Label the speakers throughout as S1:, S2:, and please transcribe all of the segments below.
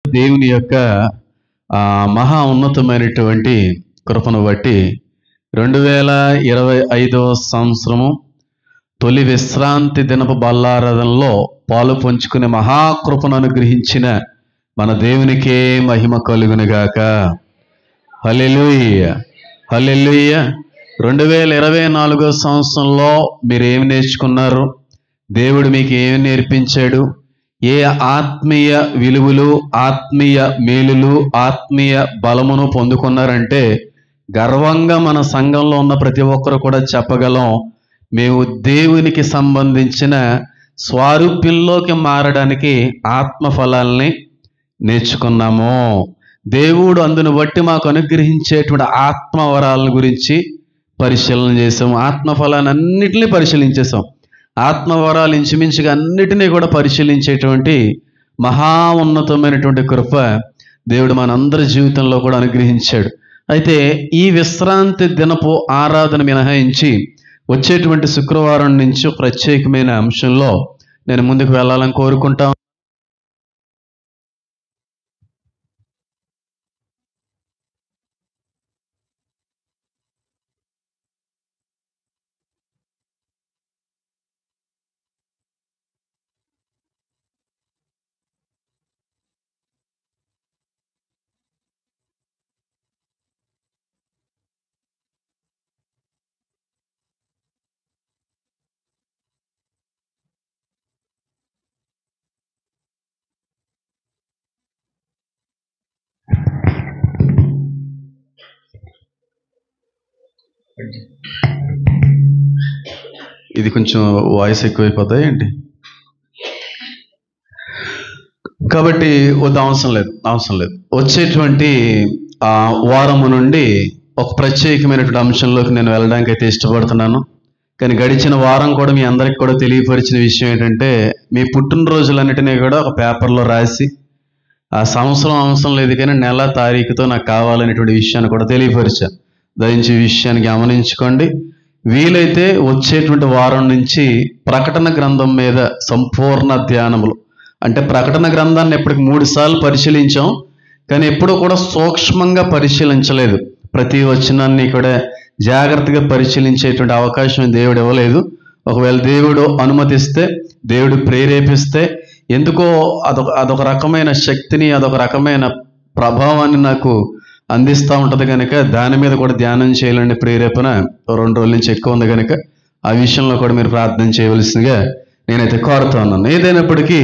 S1: దేవుని యొక్క మహా ఉన్నతమైనటువంటి కృపను బట్టి 2025 సంవత్సరము తొలి విశ్రాంతి దినపు బల్లారాధనలో పాలు పంచుకునే మహాకృపను అనుగ్రహించిన మన దేవునికే మహిమ కలుగునుగాక. హల్లెలూయా, హల్లెలూయా. 2024 సంవత్సరంలో మీరు ఏమి నేర్చుకున్నారు? దేవుడు మీకు ఏమి నేర్పించాడు? ఏ ఆత్మీయ విలువలు, ఆత్మీయ మేలులు, ఆత్మీయ బలమును పొందుకున్నారంటే గర్వంగా మన సంఘంలో ఉన్న ప్రతి ఒక్కరు కూడా చెప్పగలం, మేము దేవునికి సంబంధించిన స్వారూప్యంలోకి మారడానికి ఆత్మఫలాల్ని నేర్చుకున్నాము. దేవుడు అందును బట్టి మాకు అనుగ్రహించేటువంటి ఆత్మవరాల గురించి పరిశీలన చేసాం. ఆత్మఫలాన్ని అన్నిటినీ పరిశీలించేసాం. ఆత్మవరాలు ఇంచుమించుగా అన్నిటినీ కూడా పరిశీలించేటువంటి మహా ఉన్నతమైనటువంటి కృప దేవుడు మనందరి జీవితంలో కూడా అనుగ్రహించాడు. అయితే ఈ విశ్రాంతి దినపు ఆరాధన మినహాయించి వచ్చేటువంటి శుక్రవారం నుంచి ప్రత్యేకమైన అంశంలో నేను ముందుకు వెళ్ళాలని కోరుకుంటాను. ఇది కొంచెం వాయిస్ ఎక్కువైపోతాయి ఏంటి, కాబట్టి అవసరం లేదు. వచ్చేటువంటి వారము నుండి ఒక ప్రత్యేకమైనటువంటి అంశంలోకి నేను వెళ్ళడానికి అయితే ఇష్టపడుతున్నాను. కానీ గడిచిన వారం కూడా మీ అందరికి కూడా తెలియపరిచిన విషయం ఏంటంటే, మీ పుట్టినరోజులన్నిటినీ కూడా ఒక పేపర్లో రాసి ఆ సంవత్సరం అవసరం లేదు కానీ నెల తారీఖుతో నాకు కావాలనేటువంటి విషయాన్ని కూడా తెలియపరిచాను. దయించి ఈ విషయాన్ని గమనించుకోండి. వీలైతే వచ్చేటువంటి వారం నుంచి ప్రకటన గ్రంథం మీద సంపూర్ణ ధ్యానములు, అంటే ప్రకటన గ్రంథాన్ని ఎప్పటికి 3 సార్లు పరిశీలించాం, కానీ ఎప్పుడూ కూడా సూక్ష్మంగా పరిశీలించలేదు. ప్రతి వచనాన్ని కూడా జాగ్రత్తగా పరిశీలించేటువంటి అవకాశం దేవుడు ఇవ్వలేదు. ఒకవేళ దేవుడు అనుమతిస్తే, దేవుడు ప్రేరేపిస్తే, ఎందుకో అదొక రకమైన శక్తిని, అదొక రకమైన ప్రభావాన్ని నాకు అందిస్తూ ఉంటుంది కనుక దాని మీద కూడా ధ్యానం చేయాలని ప్రేరేపణ 2 రోజుల నుంచి ఎక్కువ ఉంది కనుక ఆ విషయంలో కూడా మీరు ప్రార్థన చేయవలసిందిగా నేనైతే కోరుతా ఉన్నాను. ఏదైనప్పటికీ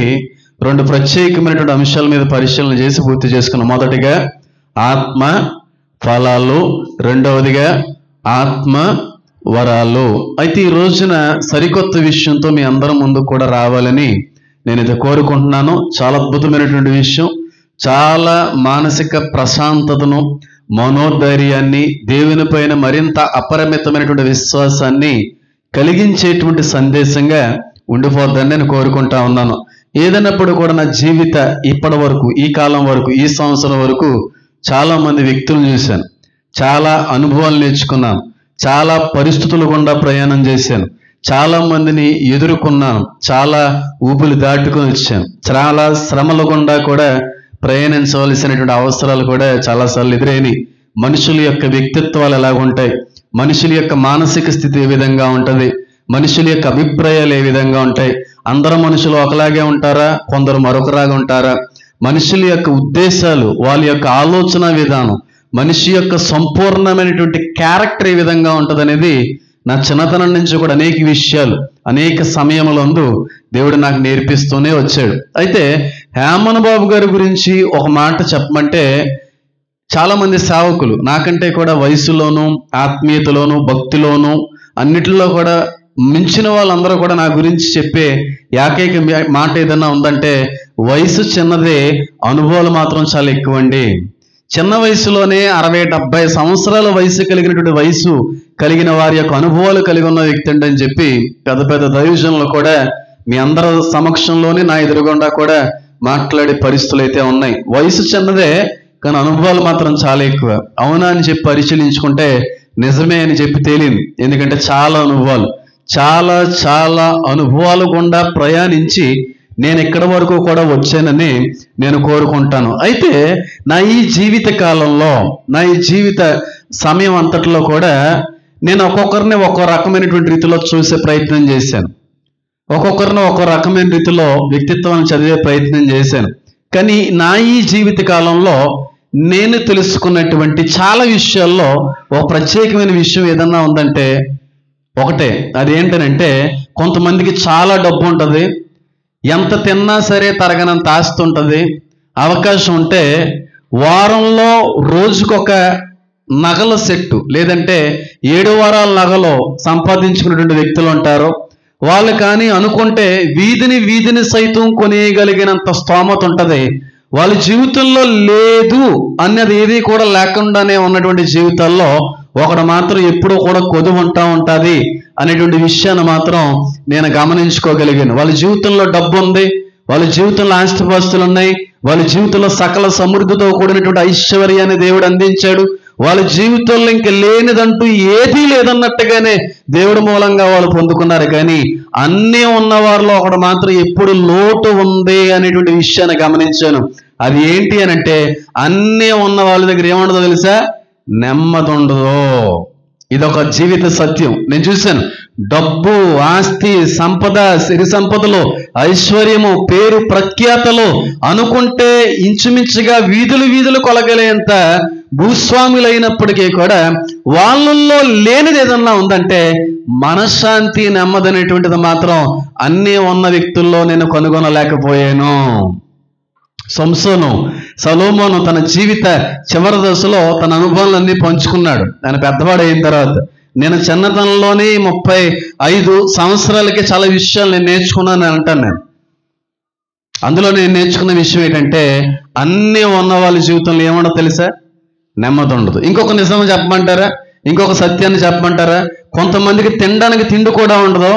S1: 2 ప్రత్యేకమైనటువంటి అంశాల మీద పరిశీలన చేసి పూర్తి చేసుకున్నాం. మొదటిగా ఆత్మ ఫలాలు, రెండవదిగా ఆత్మ వరాలు. అయితే ఈ రోజున సరికొత్త విషయంతో మీ అందరం ముందు కూడా రావాలని నేనైతే కోరుకుంటున్నాను. చాలా అద్భుతమైనటువంటి విషయం, చాలా మానసిక ప్రశాంతతను, మనోధైర్యాన్ని, దేవుని పైన మరింత అపరిమితమైనటువంటి విశ్వాసాన్ని కలిగించేటువంటి సందేశంగా ఉండిపోద్దని నేను కోరుకుంటా ఉన్నాను. ఏదైనప్పుడు కూడా నా జీవిత ఇప్పటి వరకు, ఈ కాలం వరకు, ఈ సంవత్సరం వరకు చాలా మంది వ్యక్తులను చూశాను, చాలా అనుభవాలు నేర్చుకున్నాను, చాలా పరిస్థితుల గుండా ప్రయాణం చేశాను, చాలా మందిని ఎదుర్కొన్నాను, చాలా ఊపులు దాటుకొని వచ్చాను, చాలా శ్రమల గుండా కూడా ప్రయాణించవలసినటువంటి అవసరాలు కూడా చాలాసార్లు ఎదురైనాయి. మనుషుల యొక్క వ్యక్తిత్వాలు ఎలాగుంటాయి, మనుషుల యొక్క మానసిక స్థితి ఏ విధంగా ఉంటుంది, మనుషుల యొక్క అభిప్రాయాలు ఏ విధంగా ఉంటాయి, అందరు మనుషులు ఒకలాగే ఉంటారా, కొందరు మరొకలాగా ఉంటారా, మనుషుల యొక్క ఉద్దేశాలు, వాళ్ళ యొక్క ఆలోచన విధానం, మనిషి యొక్క సంపూర్ణమైనటువంటి క్యారెక్టర్ ఏ విధంగా ఉంటుంది అనేది నా చిన్నతనం నుంచి కూడా అనేక విషయాలు, అనేక సమయములందు దేవుడు నాకు నేర్పిస్తూనే వచ్చాడు. అయితే హేమన్ బాబు గారి గురించి ఒక మాట చెప్పమంటే, చాలామంది సేవకులు నాకంటే కూడా వయసులోను, ఆత్మీయతలోను, భక్తిలోను అన్నిటిలో కూడా మించిన వాళ్ళందరూ కూడా నా గురించి చెప్పే ఏకైక మాట ఏదన్నా ఉందంటే, వయసు చిన్నదే, అనుభవాలు మాత్రం చాలా ఎక్కువండి. చిన్న వయసులోనే 60-70 సంవత్సరాల వయసు కలిగిన వారి యొక్క అనుభవాలు కలిగి ఉన్న వ్యక్తి అండి అని చెప్పి పెద్ద పెద్ద దైవజనులు కూడా మీ అందరి సమక్షంలోనే నా ఎదురుగుండా కూడా మాట్లాడే పరిస్థితులు అయితే ఉన్నాయి. వయసు చిన్నదే కానీ అనుభవాలు మాత్రం చాలా ఎక్కువ. అవునా అని చెప్పి పరిశీలించుకుంటే నిజమే అని చెప్పి తేలింది. ఎందుకంటే చాలా అనుభవాలు గుండా ప్రయాణించి నేను ఇక్కడి వరకు కూడా వచ్చానని నేను కోరుకుంటాను. అయితే నా ఈ జీవిత కాలంలో, నా ఈ జీవిత సమయం అంతట్లో కూడా నేను ఒక్కొక్కరిని ఒక్కో రకమైనటువంటి రీతిలో చూసే ప్రయత్నం చేశాను. ఒక్కొక్కరిని ఒక్కో రకమైన రీతిలో వ్యక్తిత్వాన్ని చదివే ప్రయత్నం చేశాను. కానీ నా ఈ జీవిత కాలంలో నేను తెలుసుకున్నటువంటి చాలా విషయాల్లో ఒక ప్రత్యేకమైన విషయం ఏదన్నా ఉందంటే ఒకటే. అది ఏంటనంటే, కొంతమందికి చాలా డబ్బు ఉంటుంది, ఎంత తిన్నా సరే తరగనంత ఆస్తి ఉంటుంది. అవకాశం ఉంటే వారంలో రోజుకొక నగల సెట్టు, లేదంటే 7 వారాల నగలు సంపాదించుకున్నటువంటి వ్యక్తులు ఉంటారు. వాళ్ళు కానీ అనుకుంటే వీధిని సైతం కొనేయగలిగినంత స్తోమత ఉంటుంది. వాళ్ళ జీవితంలో లేదు అన్నది ఏది కూడా లేకుండానే ఉన్నటువంటి జీవితాల్లో ఒకడు మాత్రం ఎప్పుడూ కూడా కొదువు ఉంటుంది అనేటువంటి విషయాన్ని మాత్రం నేను గమనించుకోగలిగాను. వాళ్ళ జీవితంలో డబ్బు ఉంది, వాళ్ళ జీవితంలో ఆస్తిపాస్తులు ఉన్నాయి, వాళ్ళ జీవితంలో సకల సమృద్ధితో కూడినటువంటి ఐశ్వర్యాన్ని దేవుడు అందించాడు. వాళ్ళ జీవితంలో ఇంక లేనిదంటూ ఏదీ లేదన్నట్టుగానే దేవుడి మూలంగా వాళ్ళు పొందుకున్నారు. కానీ అన్నీ ఉన్న వారిలో ఒకడు మాత్రం ఎప్పుడు లోటు ఉంది అనేటువంటి విషయాన్ని గమనించాను. అది ఏంటి అని అంటే, అన్నీ ఉన్న వాళ్ళ దగ్గర ఏముండదో తెలుసా? నెమ్మది ఉండదు. ఇదొక జీవిత సత్యం. నేను చూశాను. డబ్బు, ఆస్తి, సంపద, సిరి సంపదలు, ఐశ్వర్యము, పేరు ప్రఖ్యాతలు అనుకుంటే ఇంచుమించుగా వీధులు కొలగలేంత భూస్వాములైనప్పటికీ కూడా వాళ్ళల్లో లేనిది ఏదన్నా ఉందంటే మనశ్శాంతి, నెమ్మది అనేటువంటిది మాత్రం అన్నీ ఉన్న వ్యక్తుల్లో నేను కనుగొనలేకపోయాను. సొలొమోను తన జీవిత చివరి దశలో తన అనుభవాలన్నీ పంచుకున్నాడు. ఆయన పెద్దవాడు అయిన తర్వాత, నేను చిన్నతనంలోనే 35 సంవత్సరాలకి చాలా విషయాలు నేను నేర్చుకున్నాను అంటాను. నేను అందులో నేను నేర్చుకున్న విషయం ఏంటంటే, అన్నీ ఉన్న వాళ్ళ జీవితంలో ఏమన్నా తెలుసా? నెమ్మది ఉండదు. ఇంకొక నిజం చెప్పమంటారా? ఇంకొక సత్యాన్ని చెప్పమంటారా? కొంతమందికి తినడానికి తిండి కూడా ఉండదు.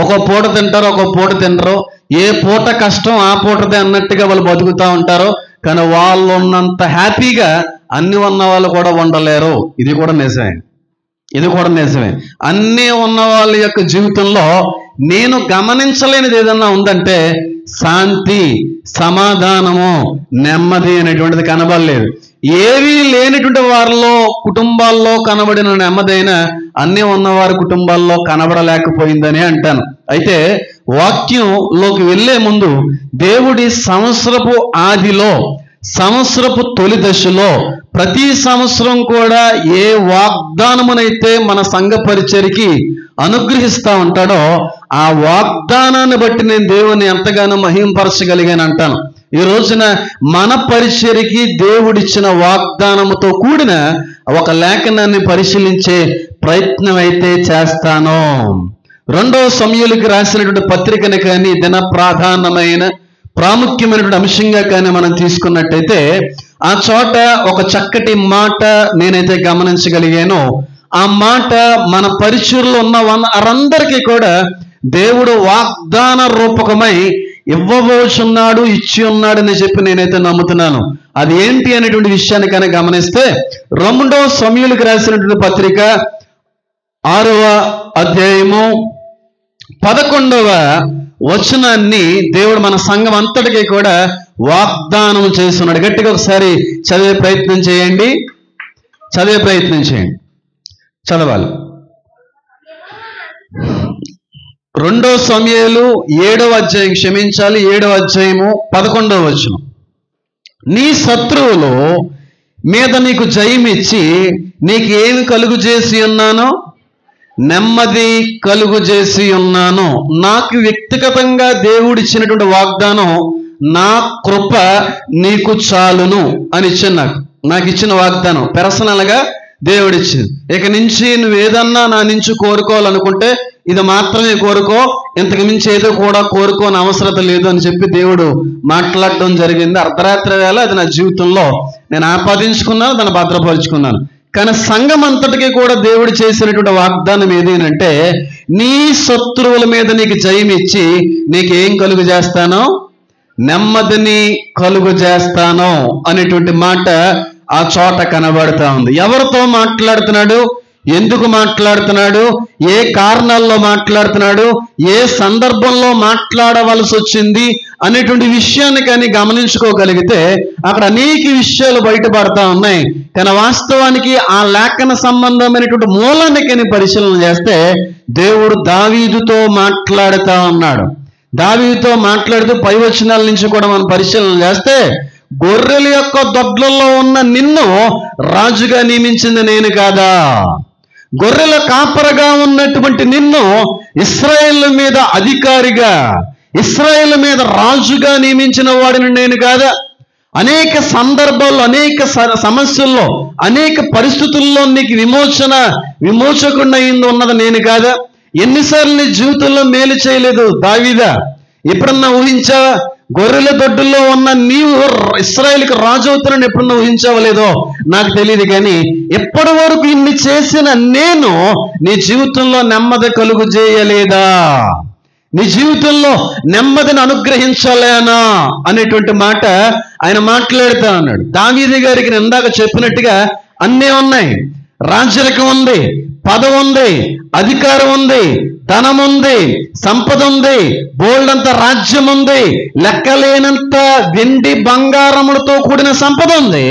S1: ఒక పూట తింటారు, ఒక పూట తినరు. ఏ పూట కష్టం ఆ పూటదే అన్నట్టుగా వాళ్ళు బతుకుతూ ఉంటారు. కానీ వాళ్ళు ఉన్నంత హ్యాపీగా అన్ని ఉన్న వాళ్ళు కూడా ఉండలేరు. ఇది కూడా నిజమే. అన్నీ ఉన్న వాళ్ళ యొక్క జీవితంలో నేను గమనించలేనిది ఏదన్నా ఉందంటే శాంతి, సమాధానము, నెమ్మది అనేటువంటిది కనబడలేదు. ఏవీ లేనటువంటి వారిలో కుటుంబాల్లో కనబడిన నెమ్మదైనా అన్నీ ఉన్నవారి కుటుంబాల్లో కనబడలేకపోయిందని అంటాను. అయితే వాక్యంలోకి వెళ్ళే ముందు దేవుడి సంవత్సరపు ఆదిలో, సంవత్సరపు తొలి దశలో ప్రతి సంవత్సరం కూడా ఏ వాగ్దానమునైతే మన సంఘ పరిచర్యకి అనుగ్రహిస్తూ ఉంటాడో ఆ వాగ్దానాన్ని బట్టి నేను దేవుని ఎంతగానో మహింపరచగలిగాను అంటాను. ఈ రోజున మన పరిచర్యకి దేవుడిచ్చిన వాగ్దానముతో కూడిన ఒక లేఖనాన్ని పరిశీలించే ప్రయత్నం అయితే చేస్తాను. 2వ సమూయేలుకి రాసినటువంటి పత్రికను కానీ దిన ప్రాముఖ్యమైనటువంటి అంశంగా కానీ మనం తీసుకున్నట్టయితే ఆ చోట ఒక చక్కటి మాట నేనైతే గమనించగలిగాను. ఆ మాట మన పరిచర్యలో ఉన్న వారందరికీ కూడా దేవుడు వాగ్దాన రూపకమై ఇవ్వబోచున్నాడు, ఇచ్చి ఉన్నాడు అని చెప్పి నేనైతే నమ్ముతున్నాను. అది ఏంటి అనేటువంటి విషయాన్ని కానీ గమనిస్తే 2వ సమూయేలుకి రాసినటువంటి పత్రిక 6వ అధ్యాయము 11వ వచనాన్ని దేవుడు మన సంఘం అంతటికీ కూడా వాగ్దానం చేస్తున్నాడు. గట్టిగా ఒకసారి చదివే ప్రయత్నం చేయండి. చదవాలి. 2వ సమూయేలు 7వ అధ్యాయం, 7వ అధ్యాయము 11వ వచనం. నీ శత్రువుల మీద నీకు జయమిచ్చి నీకు ఏమి కలుగు చేసి ఉన్నానో? నెమ్మది కలుగు చేసి ఉన్నాను. నాకు వ్యక్తిగతంగా దేవుడిచ్చినటువంటి వాగ్దానం, నా కృప నీకు చాలును అని ఇచ్చాను. నాకు ఇచ్చిన వాగ్దానం పర్సనల్గా దేవుడిచ్చింది. ఇక నుంచి నువ్వేదన్నా నా నుంచి కోరుకోవాలనుకుంటే ఇది మాత్రమే కోరుకో, ఇంతకు మించి ఏదో కూడా కోరుకోని అవసరత లేదు అని చెప్పి దేవుడు మాట్లాడడం జరిగింది. అర్ధరాత్రి వేళ అది నా జీవితంలో నేను ఆపాదించుకున్నాను, దాన్ని భద్రపరుచుకున్నాను. కానీ సంఘం అంతటికీ కూడా దేవుడు చేసినటువంటి వాగ్దానం ఏదేనంటే, నీ శత్రువుల మీద నీకు జయమిచ్చి నీకు ఏం కలుగు చేస్తానో? నెమ్మదిని కలుగు చేస్తాను అనేటువంటి మాట ఆ చోట కనబడతా ఉంది. ఎవరితో మాట్లాడుతున్నాడు? ఎందుకు మాట్లాడుతున్నాడు, ఏ కారణాల్లో మాట్లాడుతున్నాడు, ఏ సందర్భంలో మాట్లాడవలసి వచ్చింది అనేటువంటి విషయాన్ని కానీ గమనించుకోగలిగితే అక్కడ అనేక విషయాలు బయటపడతా ఉన్నాయి. కానీ వాస్తవానికి ఆ లేఖన సంబంధమైనటువంటి మూలాన్ని కానీ పరిశీలన చేస్తే దేవుడు దావీదుతో మాట్లాడుతూ ఉన్నాడు. దావీదుతో మాట్లాడుతూ పై వచనాల నుంచి కూడా మనం పరిశీలన చేస్తే, గొర్రెల యొక్క దొడ్లలో ఉన్న నిన్ను రాజుగా నియమించింది నేను కాదా, గొర్రెల కాపరగా ఉన్నటువంటి నిన్ను ఇశ్రాయేలు మీద అధికారిగా, ఇశ్రాయేలు మీద రాజుగా నియమించిన వాడిని నేను కాదా, అనేక సందర్భాల్లో, అనేక సమస్యల్లో, అనేక పరిస్థితుల్లో నీకు విమోచకుండా అయింది ఉన్నది నేను కాదా, ఎన్నిసార్లు నీ జీవితంలో మేలు చేయలేదు దావీదా, ఎప్పుడన్నా ఊహించావా? గొర్రెల దొడ్డుల్లో ఉన్న నీవు ఇశ్రాయేలుకి రాజు అవుతానని ఎప్పుడన్నా ఊహించవలేదో నాకు తెలియదు. కానీ ఎప్పటి వరకు ఇన్ని చేసిన నేను నీ జీవితంలో నెమ్మది కలుగు చేయలేదా, నీ జీవితంలో నెమ్మదిని అనుగ్రహించలేనా అనేటువంటి మాట ఆయన మాట్లాడుతూ ఉన్నాడు. దావీదు గారికి నేను ఇందాక చెప్పినట్టుగా అన్నీ ఉన్నాయి. రాజ్యరకం ఉంది, పదవి ఉంది, అధికారం ఉంది, ధనం ఉంది, సంపద ఉంది, బోల్డంత రాజ్యం ఉంది, లెక్కలేనంత వెండి బంగారములతో కూడిన సంపద ఉంది.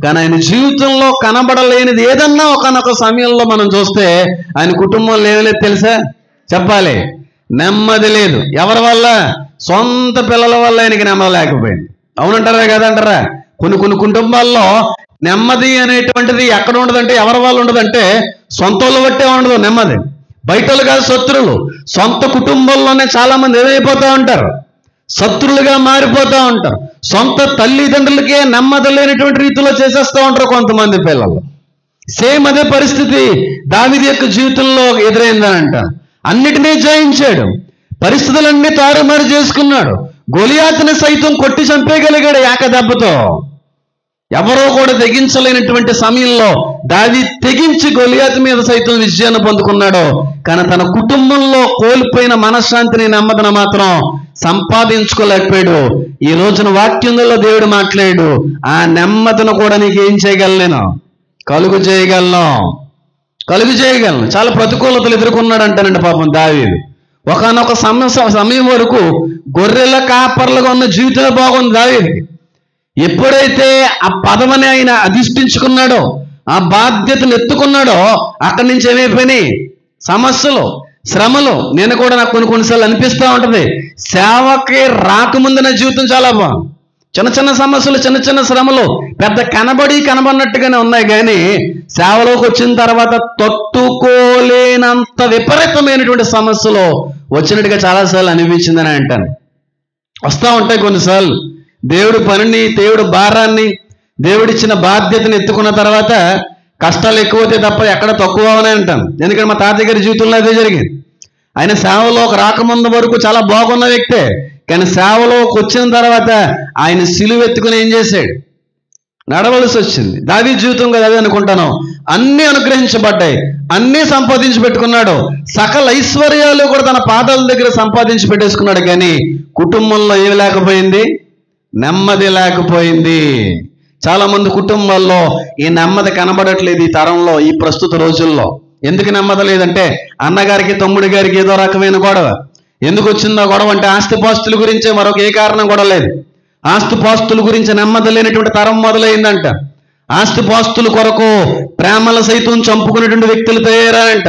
S1: కానీ ఆయన జీవితంలో కనబడలేనిది ఏదన్నా ఒకనొక సమయంలో మనం చూస్తే ఆయన కుటుంబంలో ఏమలేదు తెలుసా? చెప్పాలి, నెమ్మది లేదు. ఎవరి వల్ల? సొంత పిల్లల వల్ల ఆయనకి నెమ్మది లేకపోయింది. అవునంటారా కదంటారా? కొన్ని కుటుంబాల్లో నెమ్మది అనేటువంటిది ఎక్కడ ఉండదంటే, ఎవరి వల్ల ఉండదంటే సొంత వాళ్ళు బట్టే ఉండదు నెమ్మది. బయటలు కాదు, శత్రువులు. సొంత కుటుంబంలోనే చాలా మంది ఏమైపోతూ ఉంటారు, శత్రువులుగా మారిపోతూ ఉంటారు. సొంత తల్లిదండ్రులకే నెమ్మది లేనటువంటి రీతిలో చేసేస్తూ ఉంటారు కొంతమంది పిల్లలు. సేమ్ అదే పరిస్థితి దావీదు యొక్క జీవితంలో ఎదురైందని అంటారు. అన్నిటినీ జయించాడు, పరిస్థితులన్నీ తారుమారు చేసుకున్నాడు, గొలియాతుని సైతం కొట్టి చంపేయగలిగాడు ఏకదెబ్బతో. ఎవరో కూడా తెగించలేనటువంటి సమయంలో దావీదు తెగించి గొలియాతు మీద సైతం విజయాన్ని పొందుకున్నాడు. కానీ తన కుటుంబంలో కోల్పోయిన మనశ్శాంతిని, నెమ్మదిని మాత్రం సంపాదించుకోలేకపోయాడు. ఈ రోజున వాక్యంలో దేవుడు మాట్లాడు, ఆ నెమ్మదిని కూడా నీకు ఏం చేయగలను, కలుగు చేయగలను. చాలా ప్రతికూలతలు ఎదుర్కొన్నాడు అంటానండి పాపం దావీదు. ఒకనొక సమయం వరకు గొర్రెల కాపర్లుగా ఉన్న జీవితమే బాగుంది దావీదుకి. ఎప్పుడైతే ఆ పదవిని ఆయన అధిష్ఠించుకున్నాడో, ఆ బాధ్యతను ఎత్తుకున్నాడో, అక్కడి నుంచి ఏమైపోయినాయి సమస్యలు, శ్రమలు. నేను కూడా నాకు కొన్నిసార్లు అనిపిస్తూ ఉంటుంది, సేవకి రాకముందు నా జీవితం చాలా బాగుంది. చిన్న సమస్యలు, చిన్న శ్రమలు పెద్ద కనబడినట్టుగానే ఉన్నాయి. కానీ సేవలోకి వచ్చిన తర్వాత తట్టుకోలేనంత విపరీతమైనటువంటి సమస్యలు వచ్చినట్టుగా చాలాసార్లు అనిపించిందని అంటాను. వస్తూ ఉంటాయి కొన్నిసార్లు. దేవుడి పనిని, దేవుడి భారాన్ని, దేవుడిచ్చిన బాధ్యతను ఎత్తుకున్న తర్వాత కష్టాలు ఎక్కువైతే తప్ప ఎక్కడ తక్కువ అవనే అంటాను. ఎందుకంటే మా తాతయ్య గారి జీవితంలో అదే జరిగింది. ఆయన సేవలోకి రాకముందు వరకు చాలా బాగున్న వ్యక్తే. కానీ సేవలోకి వచ్చిన తర్వాత ఆయన సిలువ ఎత్తుకుని ఏం చేశాడు, నడవలసి వచ్చింది. దావీదు జీవితం కదా అదే అనుకుంటాను. అన్నీ అనుగ్రహించబడ్డాయి, అన్నీ సంపాదించి పెట్టుకున్నాడు, సకల ఐశ్వర్యాలు కూడా తన పాదాల దగ్గర సంపాదించి పెట్టేసుకున్నాడు. కానీ కుటుంబంలో ఏమి లేకపోయింది, నెమ్మది లేకపోయింది. చాలా మంది కుటుంబాల్లో ఈ నెమ్మది కనబడట్లేదు ఈ తరంలో, ఈ ప్రస్తుత రోజుల్లో. ఎందుకు నెమ్మది లేదంటే అన్నగారికి తమ్ముడి గారికి ఏదో రకమైన గొడవ. ఎందుకు వచ్చిందో గొడవ అంటే ఆస్తిపాస్తుల గురించే, మరొక ఏ కారణం కూడా లేదు. ఆస్తిపాస్తుల గురించి నెమ్మది లేనటువంటి తరం మొదలైందంట. ఆస్తిపాస్తుల కొరకు ప్రేమలు సైతం చంపుకునేటువంటి వ్యక్తులు తయారంట.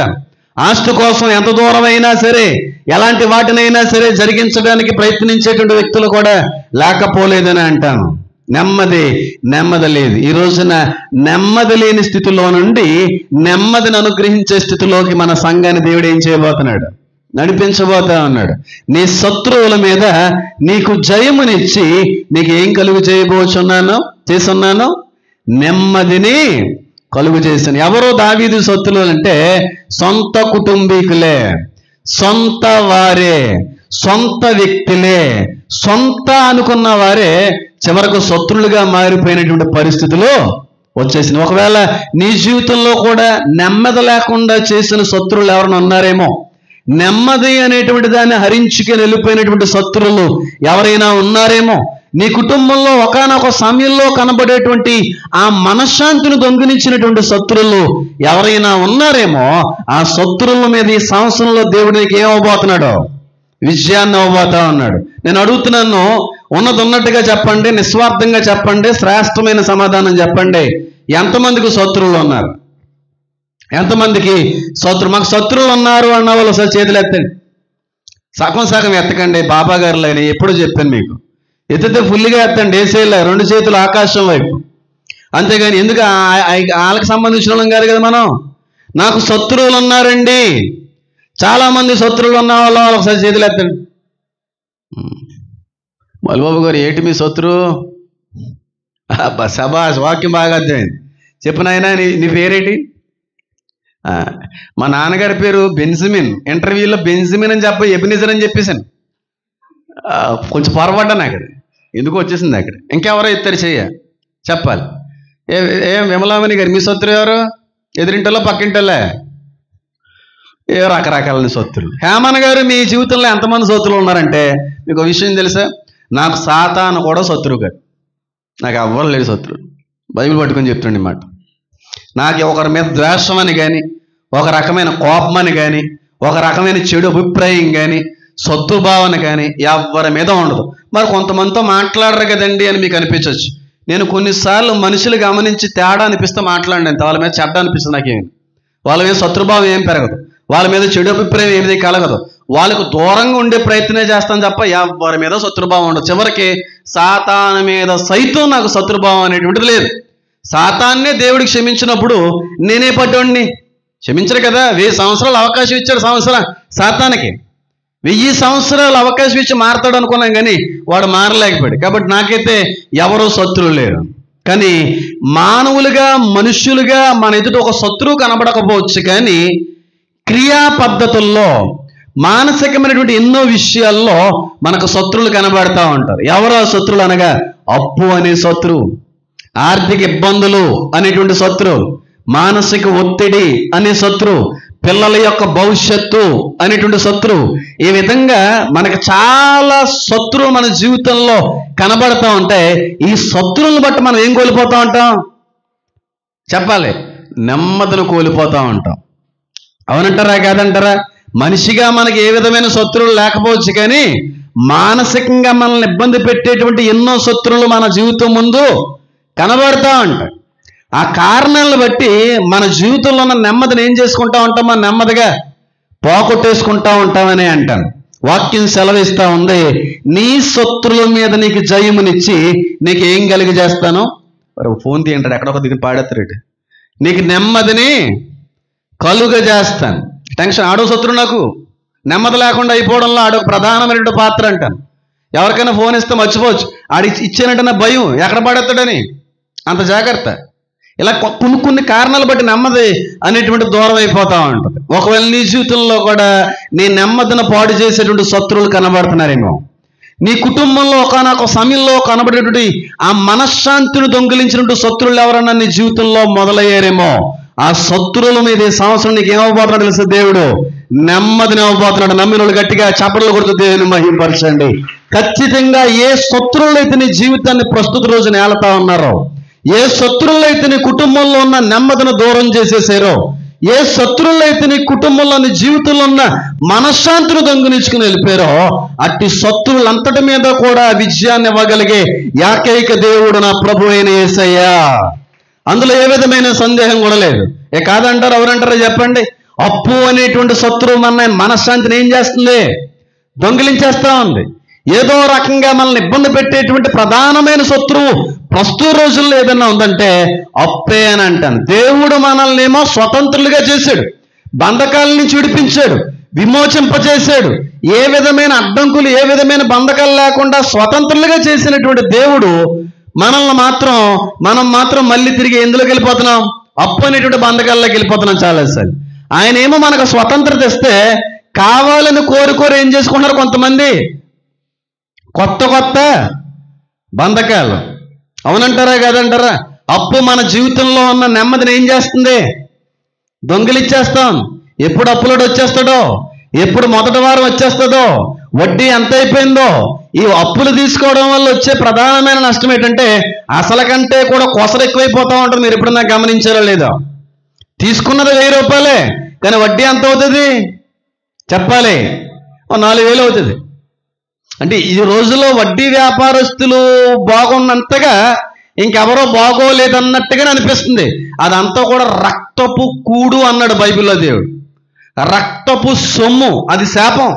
S1: ఆస్తి కోసం ఎంత దూరం అయినా సరే, ఎలాంటి వాటినైనా సరే జరిగించడానికి ప్రయత్నించేటువంటి వ్యక్తులు కూడా లేకపోలేదని అంటాను. నెమ్మది లేదు. ఈ రోజున నెమ్మది లేని స్థితిలో నుండి నెమ్మదిని అనుగ్రహించే స్థితిలోకి మన సంఘాన్ని దేవుడు ఏం చేయబోతున్నాడు, నడిపించబోతా ఉన్నాడు. నీ శత్రువుల మీద నీకు జయమునిచ్చి నీకు ఏం కలుగు చేస్తున్నాను, నెమ్మదిని కలుగు చేశాను. ఎవరో దావీదు శత్రువులు అంటే సొంత కుటుంబీకులే, సొంత వారే, సొంత వ్యక్తులే, సొంత అనుకున్న వారే చివరకు శత్రులుగా మారిపోయినటువంటి పరిస్థితులు వచ్చేసింది. ఒకవేళ నీ జీవితంలో కూడా నెమ్మది లేకుండా చేసిన శత్రువులు ఎవరైనా ఉన్నారేమో, నెమ్మది అనేటువంటి దాన్ని హరించుకొని వెళ్ళిపోయినటువంటి శత్రువులు ఎవరైనా ఉన్నారేమో, నీ కుటుంబంలో ఒకానొక సమయంలో కనబడేటువంటి ఆ మనశ్శాంతిని దొంగిలించినటువంటి శత్రువులు ఎవరైనా ఉన్నారేమో, ఆ శత్రువుల మీద ఈ సంవత్సరంలో దేవుడు నీకు ఏమవబోతున్నాడో విజయాన్ని అవ్వబోతా ఉన్నాడు. నేను అడుగుతున్నాను, ఉన్నది ఉన్నట్టుగా చెప్పండి, నిస్వార్థంగా చెప్పండి, శ్రేష్టమైన సమాధానం చెప్పండి. ఎంతమందికి శత్రువులు ఉన్నారు? ఎంతమందికి మాకు శత్రువులు ఉన్నారు అన్న వాళ్ళు ఒకసారి చేతులు ఎత్తండి. సగం ఎత్తకండి, బాబా గారులు అయినా ఎప్పుడు చెప్పాను మీకు. ఎత్తితే ఫుల్గా ఎత్తండి, వేసేయాలి 2 చేతులు ఆకాశం వైపు. అంతేగాని ఎందుకు వాళ్ళకి సంబంధించిన వాళ్ళం కాదు కదా మనం. నాకు శత్రువులు ఉన్నారండి, చాలామంది శత్రువులు ఉన్న వాళ్ళు ఒకసారి చేతులు ఎత్తండి. మల్బాబు గారు ఏంటి మీ శత్రువు? శబాష్, వాక్యం బాగా అర్థమైంది. చెప్పు నాయనా, నీ పేరేంటి? మా నాన్నగారి పేరు బెంజమిన్. ఇంటర్వ్యూలో బెంజమిన్ అని చెప్పి ఎబినిజర్ అని చెప్పేసాను. కొంచెం పొరపడ్డాను అక్కడ, ఎందుకు వచ్చేసింది అక్కడ. ఇంకెవరో ఇద్దరు చెయ్య చెప్పాలి. ఏం విమలామణి గారు మీ శత్రువు ఎవరు? ఎదురింటోళ్ళో పక్కింటోళ్ళే? ఏ రకరకాల శత్రువులు. హేమన్ గారు మీ జీవితంలో ఎంతమంది శత్రువులు ఉన్నారంటే, మీకు విషయం తెలుసా? నాకు సాతాను కూడా శత్రువు కాదు, నాకు ఎవ్వరు లేడు శత్రువు. బైబిల్ పట్టుకొని చెప్తుండే మాట. నాకు ఒకరి మీద ద్వేషం అని కానీ, ఒక రకమైన కోపం అని కానీ, ఒక రకమైన చెడు అభిప్రాయం కానీ, శత్రుభావన కానీ ఎవరి మీద ఉండదు. మరి కొంతమందితో మాట్లాడరు కదండి అని మీకు అనిపించవచ్చు. నేను కొన్నిసార్లు మనుషులు గమనించి తేడా అనిపిస్తే మాట్లాడండి. వాళ్ళ మీద చెడ్డ అనిపిస్తుంది నాకేమి. వాళ్ళ మీద శత్రుభావం ఏం పెరగదు, వాళ్ళ మీద చెడు అభిప్రాయం ఏది కలగదు. వాళ్ళకు దూరంగా ఉండే ప్రయత్నం చేస్తాను తప్ప ఎవరి మీద శత్రుభావం ఉండదు. చివరికి సాతాను మీద సైతం నాకు శత్రుభావం అనేటువంటిది లేదు. సాతాన్నే దేవుడికి క్షమించినప్పుడు నేనే పడ్డోడిని? క్షమించరు కదా. 1000 సంవత్సరాలు అవకాశం ఇచ్చాడు సాతానికి. 1000 సంవత్సరాలు అవకాశం ఇచ్చి మారతాడు అనుకున్నాం, కానీ వాడు మారలేకపోయాడు. కాబట్టి నాకైతే ఎవరో శత్రువు లేరు. కానీ మానవులుగా, మనుష్యులుగా మన ఎదుట ఒక శత్రువు కనబడకపోవచ్చు, కానీ క్రియా పద్ధతుల్లో, మానసికమైనటువంటి ఎన్నో విషయాల్లో మనకు శత్రువులు కనబడతా ఉంటారు. ఎవరో శత్రువులు అనగా అప్పు అనే శత్రువు, ఆర్థిక ఇబ్బందులు అనేటువంటి శత్రువు, మానసిక ఒత్తిడి అనే శత్రువు, పిల్లల యొక్క భవిష్యత్తు అనేటువంటి శత్రువు. ఈ విధంగా మనకు చాలా శత్రువు మన జీవితంలో కనబడతా ఉంటాయి. ఈ శత్రువులను బట్టి మనం ఏం కోల్పోతూ ఉంటాం చెప్పాలి? నెమ్మదిని కోల్పోతూ ఉంటాం. అవునంటారా కాదంటారా? మనిషిగా మనకి ఏ విధమైన శత్రువులు లేకపోవచ్చు, కానీ మానసికంగా మనల్ని ఇబ్బంది పెట్టేటువంటి ఎన్నో శత్రువులు మన జీవితం ముందు కనబడతా ఉంటాయి. ఆ కారణాలను బట్టి మన జీవితంలో ఉన్న నెమ్మదిని ఏం చేసుకుంటా ఉంటాం? మనం నెమ్మదిగా పోగొట్టేసుకుంటా ఉంటామని అంటాను. వాక్యం సెలవిస్తా ఉంది, నీ శత్రువుల మీద నీకు జయమునిచ్చి నీకు ఏం కలిగజేస్తాను? ఫోన్ తీయంటాడు, ఎక్కడొక దిగి పాడేస్తాడు. నీకు నెమ్మదిని కలుగజేస్తాను. టెన్షన్ ఆడో శత్రువు నాకు నెమ్మది లేకుండా అయిపోవడంలో ఆడొక ప్రధానమైన పాత్ర అంటాను. ఎవరికైనా ఫోన్ ఇస్తే మర్చిపోవచ్చు, ఆడి ఇచ్చానంటే భయం, ఎక్కడ పడేస్తాడని, అంత జాగ్రత్త. ఇలా కొన్ని కారణాలు బట్టి నెమ్మది అనేటువంటి దూరం అయిపోతూ ఉంటుంది. ఒకవేళ నీ జీవితంలో కూడా నీ నెమ్మదిని పాడు చేసేటువంటి శత్రువులు కనబడుతున్నారేమో. నీ కుటుంబంలో ఒకనొక సమయంలో కనబడేటువంటి ఆ మనశ్శాంతిని దొంగిలించినటువంటి శత్రువులు ఎవరన్నా నీ జీవితంలో మొదలయ్యారేమో. ఆ శత్రువుల మీద ఈ సంవత్సరం నీకు ఏమవబోతున్నాడు తెలుసు? దేవుడు నెమ్మదిని ఇవ్వబోతున్నాడు. నమ్మిన వాళ్ళు గట్టిగా చప్పట్లు కొడుతూ దేవుని మహిమపరచండి. ఖచ్చితంగా ఏ శత్రువులు అయితే నీ జీవితాన్ని ప్రస్తుత రోజున ఏలుతా ఉన్నారో, ఏ శత్రువులు అయితే నీ కుటుంబంలో ఉన్న నెమ్మదిని దూరం చేసేసారో, ఏ శత్రువులు అయితే నీ కుటుంబంలో నీ జీవితంలో ఉన్న మనశ్శాంతిని దొంగిలించుకుని వెళ్ళిపోయారో, అట్టి శత్రువులంతటి మీద కూడా విజయాన్ని ఇవ్వగలిగే ఏకైక దేవుడు నా ప్రభు అయిన యేసయ్యా. అందులో ఏ విధమైన సందేహం కూడా లేదు. కాదంటారు, ఎవరంటారో చెప్పండి. అప్పు అనేటువంటి శత్రువు మన మనశ్శాంతిని ఏం చేస్తుంది? దొంగిలించేస్తా ఉంది. ఏదో రకంగా మనల్ని ఇబ్బంది పెట్టేటువంటి ప్రధానమైన శత్రువు ప్రస్తుత రోజుల్లో ఏదైనా ఉందంటే అప్పే అని అంటాను. దేవుడు మనల్ని ఏమో స్వతంత్రులుగా చేశాడు, బంధకాల నుంచి విడిపించాడు, విమోచింపచేశాడు. ఏ విధమైన అడ్డంకులు, ఏ విధమైన బంధకాలు లేకుండా స్వతంత్రులుగా చేసినటువంటి దేవుడు మనం మాత్రం మళ్ళీ తిరిగి ఎందులోకి వెళ్ళిపోతున్నాం? అప్పు అనేటువంటి బంధకాల్లోకి వెళ్ళిపోతున్నాం చాలాసార్లు. ఆయన ఏమో మనకు స్వతంత్రత ఇస్తే కావాలని కోరి ఏం చేసుకుంటున్నారు కొంతమంది? కొత్త బంధకాలు. అవునంటారా కాదంటారా? అప్పు మన జీవితంలో ఉన్న నెమ్మదిని ఏం చేస్తుంది? దొంగిలిచ్చేస్తాం. ఎప్పుడు అప్పులోడు వచ్చేస్తాడో, ఎప్పుడు మొదటి వారం వచ్చేస్తుందో, వడ్డీ ఎంత అయిపోయిందో, ఈ అప్పులు తీసుకోవడం వల్ల వచ్చే ప్రధానమైన నష్టం ఏంటంటే అసలు కంటే కూడా కొసరు ఎక్కువైపోతూ ఉంటుంది. మీరు ఎప్పుడన్నా గమనించారో లేదో? తీసుకున్నది 1000 రూపాయలే, కానీ వడ్డీ ఎంత అవుతుంది చెప్పాలి? 4000 అవుతుంది. అంటే ఈ రోజుల్లో వడ్డీ వ్యాపారస్తులు బాగున్నంతగా ఇంకెవరో బాగోలేదన్నట్టుగానే అనిపిస్తుంది. అదంతా కూడా రక్తపు కూడు అన్నాడు బైబిల్లో దేవుడు. రక్తపు సొమ్ము, అది శాపం.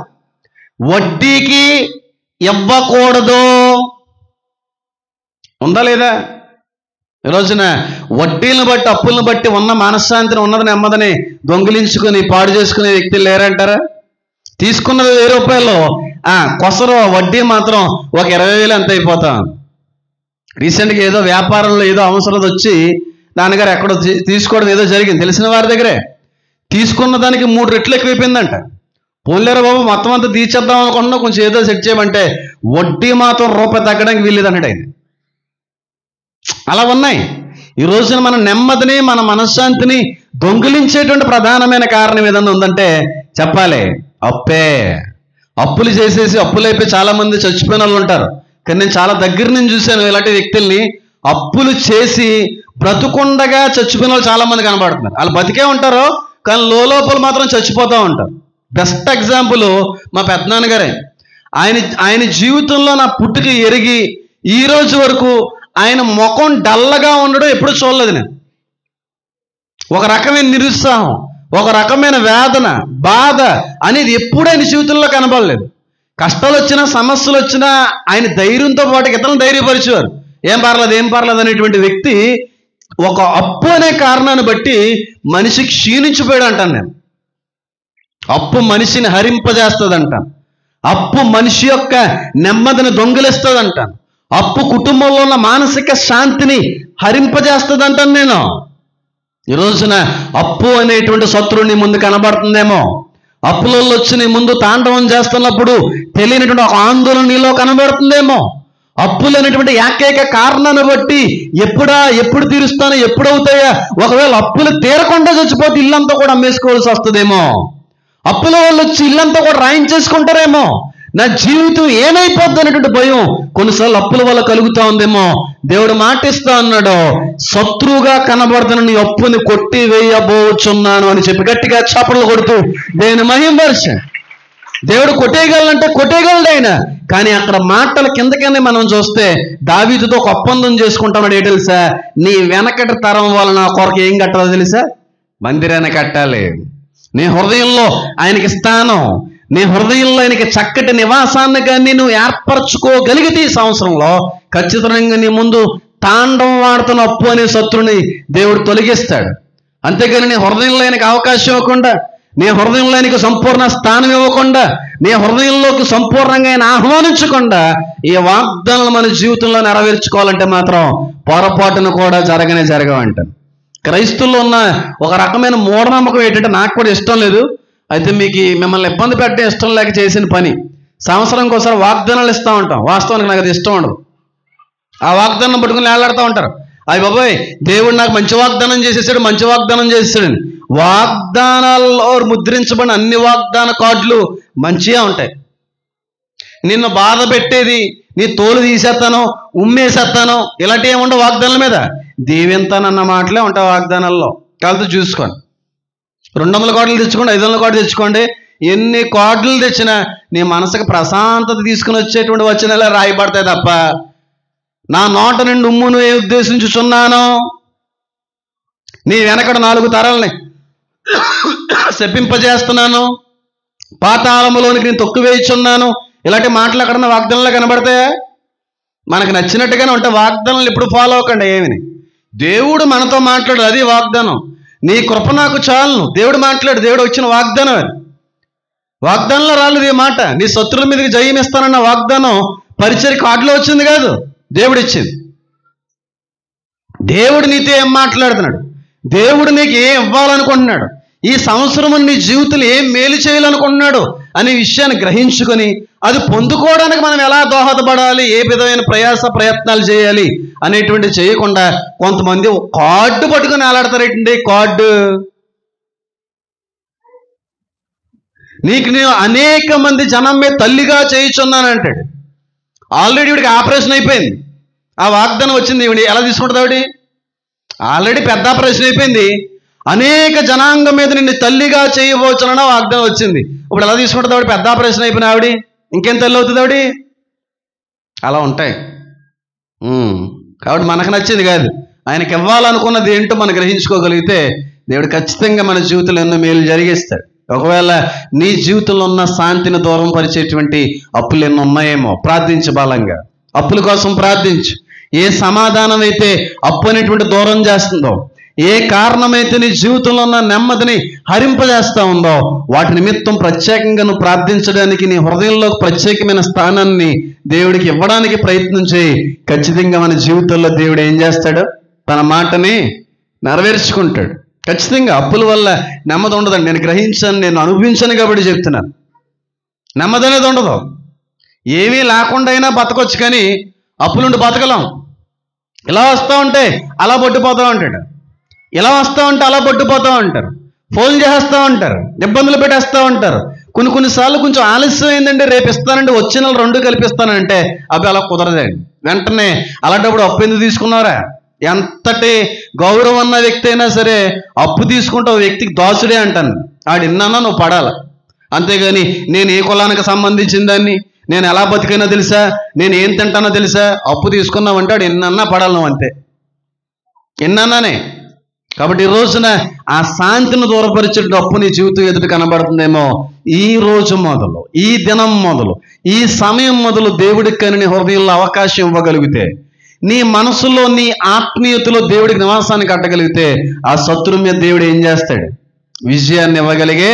S1: వడ్డీకి ఇవ్వకూడదు, ఉందా లేదా? ఈ రోజున వడ్డీలను బట్టి అప్పులను బట్టి ఉన్న మనశ్శాంతిని, ఉన్నది నెమ్మదిని దొంగిలించుకుని పాడు చేసుకునే వ్యక్తులు లేరంటారా? తీసుకున్నది 1000 రూపాయలు, కొసరు వడ్డీ మాత్రం ఒక 20,000 ఎంత అయిపోతాం. రీసెంట్గా ఏదో వ్యాపారంలో ఏదో అవసరం వచ్చి నాన్నగారు ఎక్కడో తీసుకోవడం ఏదో జరిగింది, తెలిసిన వారి దగ్గరే. తీసుకున్న దానికి 3 రెట్లు ఎక్కువైపోయిందంట. పోలేరా బాబు, మొత్తం అంతా తీర్చేద్దాం అనుకుంటున్నా, కొంచెం ఏదో సెట్ చేయమంటే వడ్డీ మాత్రం రూపాయి తగ్గడానికి వీల్లేదన్నాడు ఆయన. అలా ఉన్నాయి. ఈ రోజున మన నెమ్మదిని, మన మనశ్శాంతిని దొంగిలించేటువంటి ప్రధానమైన కారణం ఏదన్నా ఉందంటే చెప్పాలి, అప్పే. అప్పులు చేసేసి అప్పులైపోయి చాలా మంది చచ్చిపోయిన వాళ్ళు ఉంటారు. కానీ నేను చాలా దగ్గర నుంచి చూశాను ఇలాంటి వ్యక్తుల్ని. అప్పులు చేసి బ్రతుకుండగా చచ్చిపోయిన వాళ్ళు చాలా మంది కనబడుతున్నారు. వాళ్ళు బతికే ఉంటారు, కానీ లోపల మాత్రం చచ్చిపోతూ ఉంటారు. బెస్ట్ ఎగ్జాంపుల్ మా పెద్దనాన్నగారే. ఆయన జీవితంలో నా పుట్టుక ఎరిగి ఈ రోజు వరకు ఆయన ముఖం డల్లగా ఉండడం ఎప్పుడు చూడలేదు నేను. ఒక రకమైన నిరుత్సాహం, ఒక రకమైన వేదన, బాధ అనేది ఎప్పుడు ఆయన జీవితంలో కనబడలేదు. కష్టాలు వచ్చినా, సమస్యలు వచ్చినా ఆయన ధైర్యంతో పాటు ఇతరులను ధైర్యపరిచేవారు. ఏం పర్లేదు అనేటువంటి వ్యక్తి ఒక అప్పు అనే కారణాన్ని బట్టి మనిషి క్షీణించిపోయాడు అంటాను నేను. అప్పు మనిషిని హరింపజేస్తుంది అంటాను. అప్పు మనిషి యొక్క నెమ్మదిని దొంగిలిస్తుంది అంటాను. అప్పు కుటుంబంలో ఉన్న మానసిక శాంతిని హరింపజేస్తుంది అంటాను నేను. ఈ రోజున అప్పు అనేటువంటి శత్రువుని ముందు కనబడుతుందేమో. అప్పులలో వచ్చి నీ ముందు తాండవం చేస్తున్నప్పుడు తెలియనటువంటి ఒక ఆందోళన నీలో కనబడుతుందేమో. అప్పులు అనేటువంటి ఏకైక కారణాన్ని బట్టి ఎప్పుడు తీరుస్తానో, ఎప్పుడవుతాయా, ఒకవేళ అప్పులు తీరకుండా చచ్చిపోతే ఇల్లంతా కూడా అమ్మేసుకోవాల్సి వస్తుందేమో. అప్పుల వాళ్ళు వచ్చి ఇల్లంతా కూడా రాయించేసుకుంటారేమో. నా జీవితం ఏమైపోద్ది అనేటువంటి భయం కొన్నిసార్లు అప్పుల వల్ల కలుగుతా ఉందేమో. దేవుడు మాటిస్తా అన్నాడు, శత్రువుగా కనబడుతున్న నీ అప్పుని కొట్టి వేయబోచున్నాను అని చెప్పి గట్టిగా చప్పట్లు కొడుతూ దేవుని మహిమపరిచాడు. దేవుడు కొట్టేయగలంటే కొట్టేయగలడు ఆయన. కానీ అక్కడ మాటల కిందకనే మనం చూస్తే దావీదుతో ఒక ఒప్పందం చేసుకుంటామని ఏ తెలుసా? నీ వెనకటి తరం వలన కొరకు ఏం కట్టాలో తెలుసా? మందిరాన్ని కట్టాలి. నీ హృదయంలో ఆయనకి స్థానం, నీ హృదయంలో ఆయనకి చక్కటి నివాసాన్ని కానీ నువ్వు ఏర్పరచుకోగలిగితే ఈ సంవత్సరంలో ఖచ్చితంగా నీ ముందు తాండవం వాడుతున్న అప్పు అనే శత్రుని దేవుడు తొలగిస్తాడు. అంతేగాని నీ హృదయంలో ఆయనకి అవకాశం ఇవ్వకుండా, నీ హృదయంలో ఆయనకి సంపూర్ణ స్థానం ఇవ్వకుండా, నీ హృదయంలోకి సంపూర్ణంగా ఆయన ఆహ్వానించకుండా ఈ వాగ్దానాలు మన జీవితంలో నెరవేర్చుకోవాలంటే మాత్రం పొరపాటును కూడా జరగవంటాను. క్రైస్తువుల్లో ఉన్న ఒక రకమైన మూఢనమ్మకం ఏంటంటే, నాకు కూడా ఇష్టం లేదు, అయితే మిమ్మల్ని ఇబ్బంది పెట్టే ఇష్టం లేక చేసిన పని, సంవత్సరానికి ఒకసారి వాగ్దానాలు ఇస్తూ ఉంటాం. వాస్తవానికి నాకు అది ఇష్టం ఉండదు. ఆ వాగ్దానం పట్టుకుని వేలాడుతూ ఉంటారు. అయ్యి బాబోయ్, దేవుడు నాకు మంచి వాగ్దానం చేసేసాడని. వాగ్దానాల్లో ముద్రించబడిన అన్ని వాగ్దాన కార్డులు మంచిగా ఉంటాయి. నిన్ను బాధ పెట్టేది, నీ తోలు తీసేస్తాను, ఉమ్మేసేస్తాను, ఇలాంటివి ఏముండవు వాగ్దానాల మీద. దీవెంతానన్న మాటలే ఉంటాయి వాగ్దానాల్లో. కాళ్ళతో చూసుకోండి. 200 కార్డులు తెచ్చుకోండి, 500 కార్డులు తెచ్చుకోండి, ఎన్ని కార్డులు తెచ్చినా నీ మనసుకు ప్రశాంతత తీసుకుని వచ్చేటువంటి వచనాలే రాయబడతాయి తప్ప, నా నోట నుండి ఉమ్మును ఏ ఉద్దేశించుచున్నాను, నీ వెనకడ 4 తరాలని శపింపజేస్తున్నాను, పాతాళములోనికి నేను తొక్కువేయుచున్నాను, ఇలాంటి మాటలు అక్కడ వాగ్దానంలో కనబడతాయా? మనకు నచ్చినట్టుగానే ఉంటాయి వాగ్దానాలు. ఎప్పుడు ఫాలో అవ్వకండి ఏమిని. దేవుడు మనతో మాట్లాడు, అది వాగ్దానం. నీ కృప నాకు చాలును, దేవుడు మాట్లాడు. దేవుడు వచ్చిన వాగ్దానం అది. వాగ్దానంలో రాలేదు ఈ మాట. నీ శత్రువుల మీదకి జయం ఇస్తానన్న వాగ్దానం పరిచర్య కార్డులో వచ్చింది కాదు, దేవుడు ఇచ్చింది. దేవుడు నీతో ఏం మాట్లాడుతున్నాడు, దేవుడు నీకు ఏం ఇవ్వాలనుకుంటున్నాడు, ఈ సంవత్సరం నీ జీవితంలో ఏం మేలు చేయాలనుకుంటున్నాడు అనే విషయాన్ని గ్రహించుకొని అది పొందుకోవడానికి మనం ఎలా దోహదపడాలి, ఏ విధమైన ప్రయత్నాలు చేయాలి అనేటువంటి చేయకుండా కొంతమంది కార్డు పట్టుకుని వేలాడతారేంటి. కార్డు నీకు నేను అనేక మంది జనం మీద తల్లిగా చేయుచున్నాను అంటాడు. ఆల్రెడీ ఈవిడికి ఆపరేషన్ అయిపోయింది. ఆ వాగ్దానం వచ్చింది. ఈవిడ ఎలా తీసుకుంటుంది? ఆవిడ ఆల్రెడీ పెద్ద ఆపరేషన్ అయిపోయింది. అనేక జనాంగం మీద నిన్ను తల్లిగా చేయబోచునన్న వాగ్దానం వచ్చింది. ఇప్పుడు ఎలా తీసుకుంటుంది ఆవిడ? పెద్ద ఆపరేషన్ అయిపోయిన ఆవిడ ఇంకేం తల్లి అవుతుంది ఆవిడ? అలా ఉంటాయి. కాబట్టి మనకు నచ్చింది కాదు, ఆయనకి ఇవ్వాలనుకున్నది ఏంటో మనం గ్రహించుకోగలిగితే దేవుడు ఖచ్చితంగా మన జీవితంలో ఎన్నో మేలు జరిగిస్తాడు. ఒకవేళ నీ జీవితంలో ఉన్న శాంతిని దూరం పరిచేటువంటి అప్పులు ఎన్నో ఉన్నాయేమో, ప్రార్థించు బలంగా. అప్పుల కోసం ప్రార్థించు. ఏ సమాధానం అయితే అప్పు అనేటువంటి దూరం చేస్తుందో, ఏ కారణమైతే నీ జీవితంలో ఉన్న నెమ్మదిని హరింపజేస్తూ ఉందో, వాటి నిమిత్తం ప్రత్యేకంగా నువ్వు ప్రార్థించడానికి నీ హృదయంలో ప్రత్యేకమైన స్థానాన్ని దేవుడికి ఇవ్వడానికి ప్రయత్నం చేయి. ఖచ్చితంగా మన జీవితంలో దేవుడు ఏం చేస్తాడు? తన మాటని నెరవేర్చుకుంటాడు. ఖచ్చితంగా అప్పుల వల్ల నెమ్మది ఉండదండి. నేను గ్రహించాను, నేను అనుభవించాను కాబట్టి చెప్తున్నాను. నెమ్మది అనేది ఉండదు. ఏమీ లేకుండా అయినా బతకొచ్చు, కానీ అప్పులుండి బతకలేం. ఇలా వస్తూ ఉంటే అలా పట్టుపోతూ ఉంటాడు, ఇలా వస్తూ ఉంటే అలా పట్టుపోతూ ఉంటారు, ఫోన్ చేస్తూ ఉంటారు, ఇబ్బందులు పెట్టేస్తూ ఉంటారు. కొన్నిసార్లు కొంచెం ఆలస్యం అయిందంటే రేపు ఇస్తానంటే వచ్చే నెల 2 కలిపిస్తానంటే అవి అలా కుదరదండి. వెంటనే అలాంటప్పుడు అప్పు ఎందుకు తీసుకున్నారా? ఎంతటి గౌరవం ఉన్న వ్యక్తి అయినా సరే అప్పు తీసుకుంటే ఆ వ్యక్తికి దాసుడే అంటాను. ఆడు ఇన్నానా నువ్వు పడాలి. అంతేగాని నేను ఏ కులానికి సంబంధించిన దాన్ని, నేను ఎలా బతికైనా తెలుసా, నేను ఏం తింటానో తెలుసా, అప్పు తీసుకున్నావంటే ఆడు ఎన్నన్నా పడాలి నువ్వు, అంతే, ఎన్నన్నానే. కాబట్టి ఈ రోజున ఆ శాంతిని దూరపరిచే అప్పు నీ జీవితం ఎదుట కనబడుతుందేమో. ఈ రోజు మొదలు, ఈ దినం మొదలు, ఈ సమయం మొదలు దేవుడికి కానీ నీ హృదయంలో అవకాశం ఇవ్వగలిగితే, నీ మనసులో నీ ఆత్మీయతలో దేవుడికి నివాసాన్ని కట్టగలిగితే, ఆ శత్రువు మీద దేవుడు ఏం చేస్తాడు? విజయాన్ని ఇవ్వగలిగే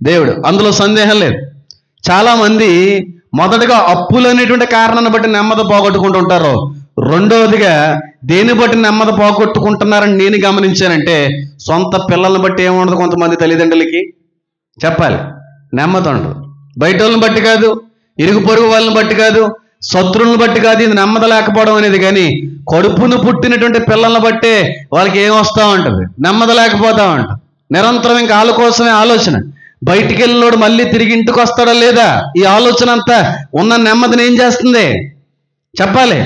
S1: దేవుడు, అందులో సందేహం లేదు. చాలామంది మొదటగా అప్పులు అనేటువంటి కారణాన్ని బట్టి నెమ్మది పోగొట్టుకుంటూ ఉంటారు. రెండవదిగా దేని బట్టి నెమ్మది పోగొట్టుకుంటున్నారని నేను గమనించానంటే, సొంత పిల్లల్ని బట్టి ఏముండదు కొంతమంది తల్లిదండ్రులకి. చెప్పాలి, నెమ్మది ఉండదు. బయట వాళ్ళని బట్టి కాదు, ఇరుగు పొరుగు వాళ్ళని బట్టి కాదు, శత్రువులను బట్టి కాదు ఇది నెమ్మది లేకపోవడం అనేది. కానీ కడుపును పుట్టినటువంటి పిల్లల్ని బట్టే వాళ్ళకి ఏం వస్తూ ఉంటుంది? నెమ్మది లేకపోతూ ఉంటుంది. నిరంతరం ఇంకా వాళ్ళ కోసమే ఆలోచన. బయటికి వెళ్ళినోడు మళ్ళీ తిరిగి ఇంటికి వస్తాడా లేదా, ఈ ఆలోచన అంతా ఉన్న నెమ్మదిని ఏం చేస్తుంది? చెప్పాలి,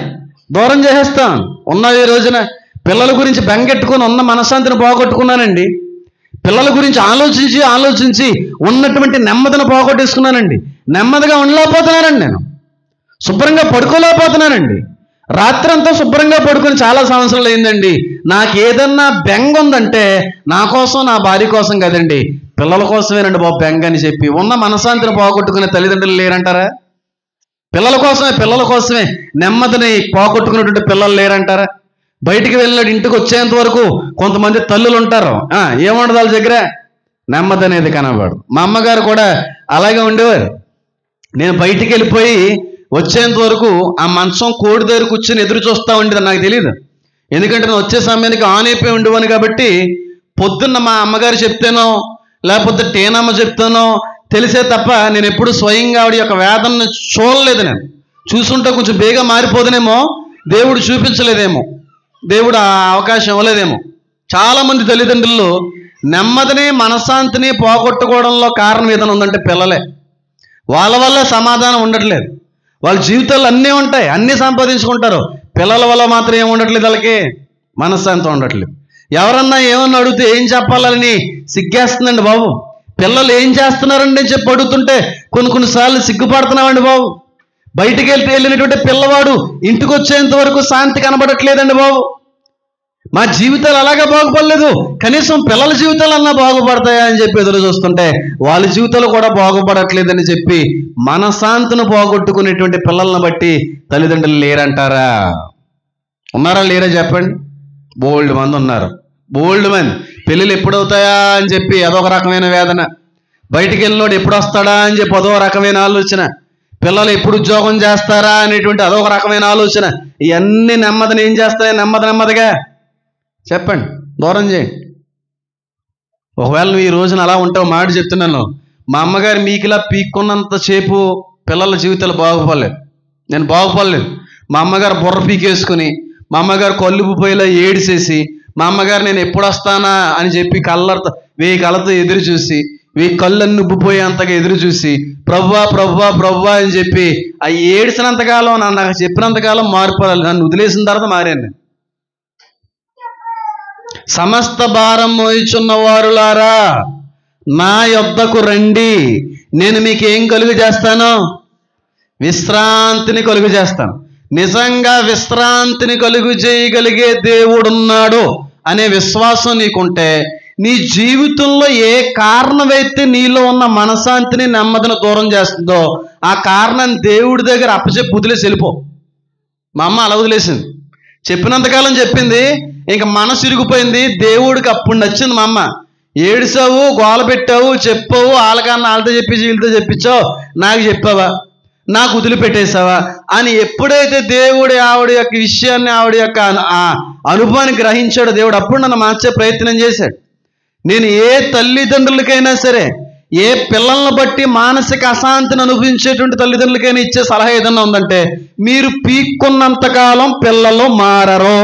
S1: దూరం చేసేస్తాం. ఉన్నది ఈ రోజున పిల్లల గురించి బెంగెట్టుకొని ఉన్న మనశ్శాంతిని పోగొట్టుకున్నానండి. పిల్లల గురించి ఆలోచించి ఉన్నటువంటి నెమ్మదిని పోగొట్టేసుకున్నానండి. నెమ్మదిగా ఉండలేకపోతున్నానండి, నేను శుభ్రంగా పడుకోలేకపోతున్నానండి. రాత్రంతా శుభ్రంగా పడుకొని చాలా సంవత్సరాలు అయిందండి. నాకు ఏదన్నా బెంగ ఉందంటే నా కోసం, నా భార్య కోసం కదండి, పిల్లల కోసమేనండి బాబు బెంగ అని చెప్పి ఉన్న మనశ్శాంతిని పోగొట్టుకునే తల్లిదండ్రులు లేరంటారా? పిల్లల కోసమే నెమ్మదిని పోగొట్టుకున్నటువంటి పిల్లలు లేరంటారా? బయటికి వెళ్ళినాడు ఇంటికి వచ్చేంత వరకు కొంతమంది తల్లులు ఉంటారు, ఏముండదు వాళ్ళ దగ్గర? నెమ్మది అనేది కనబడదు. మా అమ్మగారు కూడా అలాగే ఉండేవారు. నేను బయటికి వెళ్ళిపోయి వచ్చేంత వరకు ఆ మంచం కోడి దగ్గర కూర్చొని ఎదురు చూస్తూ ఉండేది. నాకు తెలియదు, ఎందుకంటే నేను వచ్చే సమయానికి ఆన్ అయిపోయి ఉండేవాను. కాబట్టి పొద్దున్న మా అమ్మగారు చెప్తేనో లేకపోతే టేనమ్మ చెప్తానో తెలిసే తప్ప నేను ఎప్పుడు స్వయంగా ఆవిడ యొక్క వేదనను చూడలేదు. నేను చూసుంటే కొంచెం బేగా మారిపోదునేమో, దేవుడు చూపించలేదేమో, దేవుడు ఆ అవకాశం ఇవ్వలేదేమో. చాలామంది తల్లిదండ్రులు నెమ్మదిని మనశ్శాంతిని పోగొట్టుకోవడంలో కారణం ఏదైనా ఉందంటే పిల్లలే. వాళ్ళ వల్ల సమాధానం ఉండట్లేదు. వాళ్ళ జీవితాల్లో అన్నీ ఉంటాయి, అన్నీ సంపాదించుకుంటారు. పిల్లల వల్ల మాత్రం ఏమి ఉండట్లేదు, వాళ్ళకి మనశ్శాంతి ఉండట్లేదు. ఎవరన్నా ఏమన్నా అడిగితే ఏం చెప్పాలని సిగ్గేస్తుందండి బాబు. పిల్లలు ఏం చేస్తున్నారండి అని చెప్పి అడుగుతుంటే కొన్నిసార్లు సిగ్గుపడుతున్నామండి బాబు. బయటికి వెళ్ళినటువంటి పిల్లవాడు ఇంటికి వచ్చేంత వరకు శాంతి కనబడట్లేదండి బాబు. మా జీవితాలు అలాగే బాగుపడలేదు, కనీసం పిల్లల జీవితాలు అన్నా బాగుపడతాయా అని చెప్పి ఎదురు చూస్తుంటే వాళ్ళ జీవితాలు కూడా బాగుపడట్లేదని చెప్పి మనశ్శాంతిని పోగొట్టుకునేటువంటి పిల్లల్ని బట్టి తల్లిదండ్రులు లేరంటారా? ఉన్నారా లేరా చెప్పండి? బోల్డ్ మంది ఉన్నారు, బోల్డ్ మంది. పెళ్ళిళ్ళు ఎప్పుడవుతాయా అని చెప్పి అదొక రకమైన వేదన, బయటికి వెళ్ళినోడు ఎప్పుడు వస్తాడా అని చెప్పి అదొక రకమైన ఆలోచన, పిల్లలు ఎప్పుడు ఉద్యోగం చేస్తారా అనేటువంటి అదొక రకమైన ఆలోచన. ఇవన్నీ నెమ్మదిని ఏం చేస్తాయి? నెమ్మదిగా చెప్పండి, దూరం చేయండి. ఒకవేళ నువ్వు ఈ రోజున అలా ఉంటావు, మాట చెప్తున్నాను, మా అమ్మగారు మీకు ఇలా పీక్కున్నంతసేపు పిల్లల జీవితాలు బాగుపడలేదు, నేను బాగుపడలేదు. మా అమ్మగారు బుర్ర పీకేసుకుని, మా అమ్మగారు కళ్ళుపోయేలా ఏడిసేసి, మా అమ్మగారు నేను ఎప్పుడు వస్తానా అని చెప్పి 1000 కళ్ళతో ఎదురు చూసి కళ్ళన్నీ ఉబ్బిపోయేంతగా ఎదురు చూసి ప్రభువా ప్రభువా ప్రభువా అని చెప్పి ఆ ఏడ్చినంతకాలం, నాకు చెప్పినంతకాలం మారిపోవాలి. నన్ను వదిలేసిన తర్వాత మారాను నేను. సమస్త భారం మోయిచున్న వారులారా నా యొద్దకు రండి, నేను మీకు ఏం కలుగు చేస్తాను? విశ్రాంతిని కలుగు చేస్తాను. నిజంగా విశ్రాంతిని కలుగు చేయగలిగే దేవుడున్నాడు అనే విశ్వాసం నీకుంటే, నీ జీవితంలో ఏ కారణమైతే నీలో ఉన్న మనశాంతిని నెమ్మదిని దూరం చేస్తుందో ఆ కారణం దేవుడి దగ్గర అప్పచెప్పి వదిలేసి వెళ్ళిపో. మా అమ్మ అలా వదిలేసింది. చెప్పినంతకాలం చెప్పింది, ఇంక మనసు ఇరిగిపోయింది. దేవుడికి అప్పుడు నచ్చింది. మా అమ్మ ఏడిసావు, గోల పెట్టావు, చెప్పావు, వాళ్ళకన్నా వాళ్ళతో చెప్పి వీళ్ళతో చెప్పించావు, నాకు చెప్పావా, నాకు వదిలిపెట్టేసావా అని ఎప్పుడైతే దేవుడు ఆవిడ యొక్క విషయాన్ని, ఆవిడ యొక్క అనుభవాన్ని గ్రహించాడో దేవుడు అప్పుడు నన్ను మార్చే ప్రయత్నం చేశాడు. నేను ఏ తల్లిదండ్రులకైనా సరే, ఏ పిల్లలను బట్టి మానసిక అశాంతిని అనుభవించేటువంటి తల్లిదండ్రులకైనా ఇచ్చే సలహా ఏదన్నా ఉందంటే, మీరు పీక్కున్నంతకాలం పిల్లలు మారరు,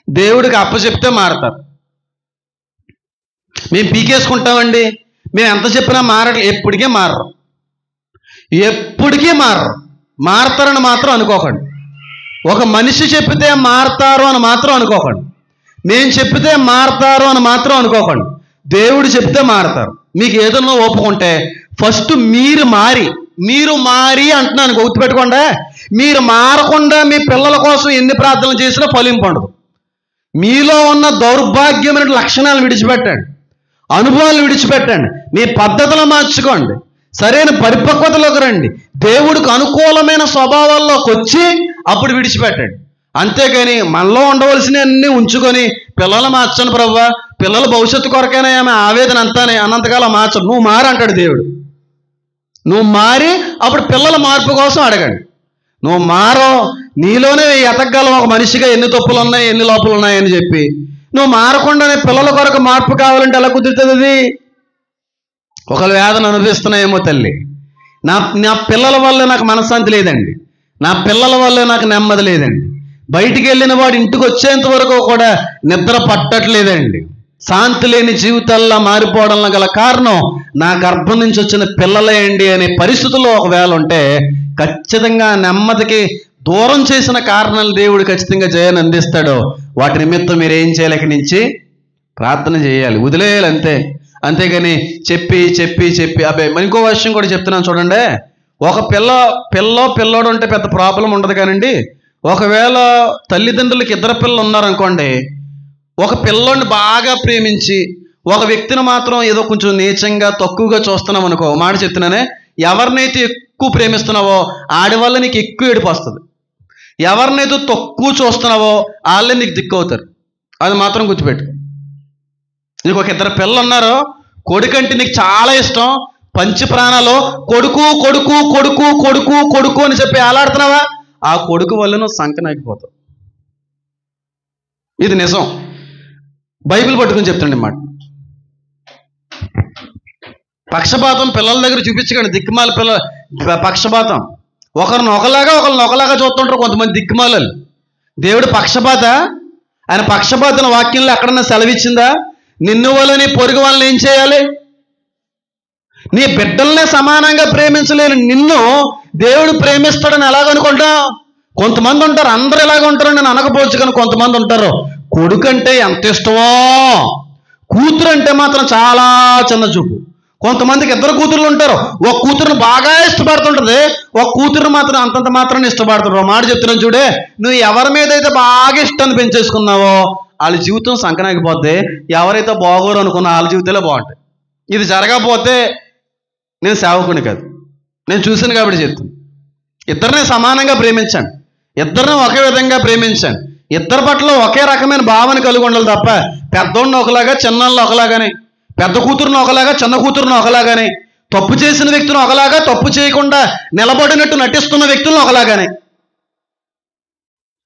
S1: దేవుడికి అప్పచెప్తే మారతారు. మేము పీకేసుకుంటామండి, మేము ఎంత చెప్పినా మారట్లేదు. ఎప్పటికీ మారరు, ఎప్పటికీ మారరు. మారతారని మాత్రం అనుకోకండి. ఒక మనిషి చెప్పితే మారతారు అని మాత్రం అనుకోకండి. నేను చెప్పితే మారతారు అని మాత్రం అనుకోకండి. దేవుడు చెప్తే మారతారు. మీకు ఏదన్నా ఒప్పుకుంటే ఫస్ట్ మీరు మారి అంటున్నాను, గుర్తుపెట్టుకోండి. మీరు మారకుండా మీ పిల్లల కోసం ఎన్ని ప్రార్థనలు చేసినా ఫలింపు ఉండదు. మీలో ఉన్న దౌర్భాగ్యమైన లక్షణాలు విడిచిపెట్టండి, అనుభవాలు విడిచిపెట్టండి, మీ పద్ధతులు మార్చుకోండి, సరైన పరిపక్వతలోకి రండి, దేవుడికి అనుకూలమైన స్వభావాల్లోకి వచ్చి అప్పుడు విడిచిపెట్టండి. అంతేగాని మనలో ఉండవలసినవన్నీ ఉంచుకొని పిల్లలు మార్చను ప్రభువా, పిల్లల భవిష్యత్తు కొరకైనా ఆమె ఆవేదన అంతానే అన్నంతకాలం మార్చడు. నువ్వు మారు అంటాడు దేవుడు. నువ్వు మారి అప్పుడు పిల్లల మార్పు కోసం అడగండి. నువ్వు మారో, నీలోనే ఎతగలం ఒక మనిషిగా ఎన్ని తప్పులు ఉన్నాయి, ఎన్ని లోపలు ఉన్నాయని చెప్పి నువ్వు మారకుండానే పిల్లల కొరకు మార్పు కావాలంటే ఎలా కుదురుతుంది? అది ఒకళ్ళు వేదన అనుభవిస్తున్నాయేమో తల్లి, నా పిల్లల వల్లే నాకు మనశ్శాంతి లేదండి, నా పిల్లల వల్లే నాకు నెమ్మది లేదండి, బయటికి వెళ్ళిన వాడు ఇంటికి వచ్చేంత వరకు కూడా నిద్ర పట్టట్లేదండి, శాంతి లేని జీవితాల్లో మారిపోవడంలో గల కారణం నా గర్భం నుంచి వచ్చిన పిల్లలే అండి అనే పరిస్థితుల్లో ఒకవేళ ఉంటే ఖచ్చితంగా నెమ్మదికి దూరం చేసిన కారణాలు దేవుడు ఖచ్చితంగా జయాన్ని అందిస్తాడు. వాటి నిమిత్తం మీరు ఏం చేయాలి? ఇక్కడి నుంచి ప్రార్థన చేయాలి, వదిలేయాలి అంతే. అంతేగాని చెప్పి చెప్పి చెప్పి అబ్బాయి. ఇంకో విషయం కూడా చెప్తున్నాను చూడండి. ఒక పిల్లోడు ఉంటే పెద్ద ప్రాబ్లం ఉండదు కానండి, ఒకవేళ తల్లిదండ్రులకి ఇద్దరు పిల్లలు ఉన్నారనుకోండి, ఒక పిల్లోడిని బాగా ప్రేమించి ఒక వ్యక్తిని మాత్రం ఏదో కొంచెం నీచంగా తక్కువగా చూస్తున్నాం అనుకో, మాట చెప్తున్నానే, ఎవరినైతే ఎక్కువ ప్రేమిస్తున్నావో ఆడి వల్ల నీకు ఎక్కువ ఏడుపు వస్తుంది. ఎవరినైతే తక్కువ చూస్తున్నావో వాళ్ళే నీకు దిక్కు అవుతారు. అది మాత్రం గుర్తుపెట్టు. నీకు ఒక ఇద్దరు పిల్లలు ఉన్నారు, కొడుకంటే నీకు చాలా ఇష్టం, పంచి ప్రాణాలు, కొడుకు కొడుకు కొడుకు కొడుకు కొడుకు అని చెప్పి ఆలాడుతున్నావా, ఆ కొడుకు వల్ల నువ్వు సంకనాగిపోతావు. ఇది నిజం. బైబిల్ పట్టుకుని చెప్తాండి మాట. పక్షపాతం పిల్లల దగ్గర చూపించకండి. దిక్కుమాల పక్షపాతం. ఒకరిని ఒకలాగా చూస్తుంటారు కొంతమంది దిక్కుమాలలు. దేవుడు పక్షపాత? ఆయన పక్షపాతం వాక్యంలో ఎక్కడన్నా సెలవిచ్చిందా? నిన్ను వాళ్ళని పొరుగు వాళ్ళని ఏం చేయాలి? నీ బిడ్డల్నే సమానంగా ప్రేమించలేని నిన్ను దేవుడు ప్రేమిస్తాడని ఎలాగనుకుంటావు? కొంతమంది ఉంటారు, అందరూ ఎలాగ ఉంటారని నేను అనకపోవచ్చు, కానీ కొంతమంది ఉంటారు, కొడుకు అంటే ఎంత ఇష్టమో, కూతురు అంటే మాత్రం చాలా చిన్న చూపు. కొంతమందికి ఇద్దరు కూతుర్లు ఉంటారు, ఒక కూతురుని బాగా ఇష్టపడుతుంటుంది, ఒక కూతురుని మాత్రం అంతంత మాత్రాన్ని ఇష్టపడుతుంటారు. మాట చెప్తున్నాను చూడే, నువ్వు ఎవరి మీద అయితే బాగా ఇష్టాన్ని పెంచేసుకున్నావో వాళ్ళ జీవితం సంకనాగిపోద్ది, ఎవరైతే బాగోరు అనుకున్నా వాళ్ళ జీవితాలే బాగుంటాయి. ఇది జరగకపోతే నేను సేవకుని కాదు, నేను చూశాను కాబట్టి చెప్తాను. ఇద్దరిని సమానంగా ప్రేమించండి, ఇద్దరిని ఒకే విధంగా ప్రేమించండి, ఇద్దరి పట్ల ఒకే రకమైన భావన కలిగి ఉండాలి తప్ప పెద్దోడిని ఒకలాగా చిన్నోళ్ళని ఒకలాగానే, పెద్ద కూతురుని ఒకలాగా చిన్న కూతురుని ఒకలాగానే, తప్పు చేసిన వ్యక్తిని ఒకలాగా, తప్పు చేయకుండా నిలబడినట్టు నటిస్తున్న వ్యక్తులను ఒకలాగానే,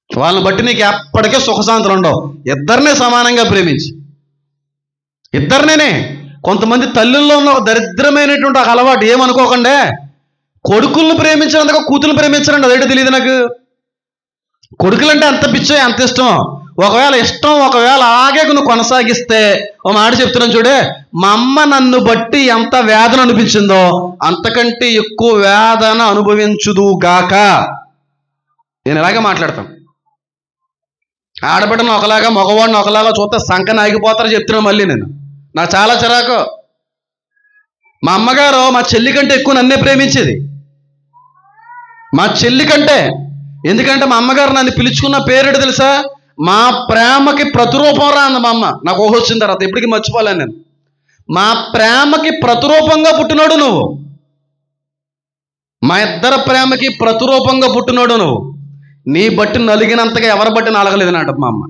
S1: వాళ్ళని బట్టి నీకు ఎప్పటికీ సుఖశాంతులు ఉండవు. ఇద్దరినే సమానంగా ప్రేమించి, ఇద్దరినే. కొంతమంది తల్లుల్లో ఉన్న ఒక దరిద్రమైనటువంటి ఒక అలవాటు ఏమనుకోకండి, కొడుకులను ప్రేమించినందుకు కూతురుని ప్రేమించరండి. అదేంటో తెలియదు నాకు. కొడుకులంటే అంత పిచ్చో ఎంత ఇష్టం, ఒకవేళ ఇష్టం, ఒకవేళ అలాగే నువ్వు కొనసాగిస్తే ఓ మాట చెప్తున్నాను చూడే, మా అమ్మ నన్ను బట్టి ఎంత వేదన అనిపించిందో అంతకంటే ఎక్కువ వేదన అనుభవించుదు గాక. నేను ఇలాగే మాట్లాడతాను. ఆడబిడ్డను ఒకలాగా, మగవాడిని ఒకలాగా చూస్తే సంకన ఆగిపోతారో చెప్తున్నాను. మళ్ళీ నేను నాకు చాలా చిరాకు. మా అమ్మగారు మా చెల్లి కంటే ఎక్కువ నన్నే ప్రేమించేది, మా చెల్లి కంటే. ఎందుకంటే మా అమ్మగారు నన్ను పిలుచుకున్న పేరేడు తెలుసా? మా ప్రేమకి ప్రతిరూపం రా అన్న మా అమ్మ. నాకు ఊహ వచ్చిన తర్వాత ఎప్పటికీ మర్చిపోలేను నేను. మా ప్రేమకి ప్రతిరూపంగా పుట్టినోడు నువ్వు, మా ఇద్దరు ప్రేమకి ప్రతిరూపంగా పుట్టినోడు నువ్వు. నీ బట్టి నలిగినంతగా ఎవరి బట్టి నలగలేదు నాట మా అమ్మ.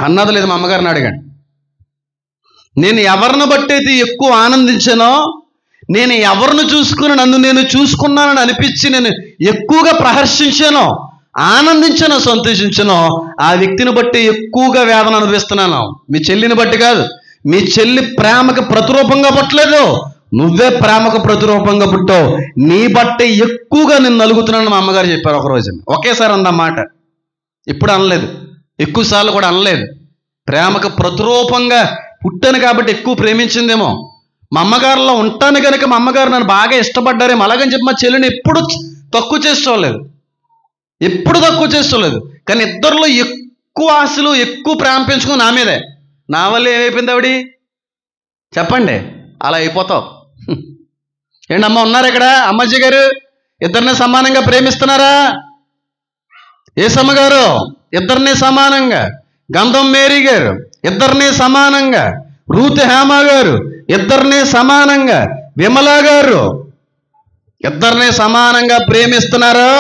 S1: అన్నది లేదు. మా అమ్మగారిని అడిగాను, నేను ఎవరిని బట్టి అయితే ఎక్కువ ఆనందించానో, నేను ఎవరిని చూసుకుని నన్ను నేను చూసుకున్నానని అనిపించి నేను ఎక్కువగా ప్రహర్షించానో, ఆనందించానో, సంతోషించానో, ఆ వ్యక్తిని బట్టి ఎక్కువగా వేదన అనుభవిస్తున్నాను. మీ చెల్లిని బట్టి కాదు. మీ చెల్లి ప్రేమకు ప్రతిరూపంగా పుట్టలేదు, నువ్వే ప్రేమకు ప్రతిరూపంగా పుట్టావు. నీ బట్టి ఎక్కువగా నేను నలుగుతున్నాను మా అమ్మగారు చెప్పారు ఒక రోజు. ఒకేసారి అందమాట, ఇప్పుడు అనలేదు, ఎక్కువసార్లు కూడా అనలేదు. ప్రేమకు ప్రతిరూపంగా పుట్టాను కాబట్టి ఎక్కువ ప్రేమించిందేమో. మా అమ్మగారిలో ఉంటాను కనుక మా అమ్మగారు నన్ను బాగా ఇష్టపడ్డారేమో. అలాగని చెప్పి మా చెల్లిని ఎప్పుడు తక్కువ చేసుకోలేదు, ఎప్పుడు తక్కువ చేసుకోలేదు. కానీ ఇద్దరిలో ఎక్కువ ఆశలు, ఎక్కువ ప్రేమ పెంచుకుని నా మీదే. నా వల్ల ఏమైపోయింది ఆవిడ చెప్పండి? అలా అయిపోతావు. ఏంటమ్మా ఉన్నారు ఇక్కడ అమ్మాజీ గారు? ఇద్దరిని సమానంగా ప్రేమిస్తున్నారా? ఏసమ్మ గారు ఇద్దరిని సమానంగా, గంధం మేరీ గారు ఇద్దరిని సమానంగా, రూత్ హేమ గారు ఇద్దరిని సమానంగా, విమలా గారు ఇద్దరిని సమానంగా ప్రేమిస్తున్నారా?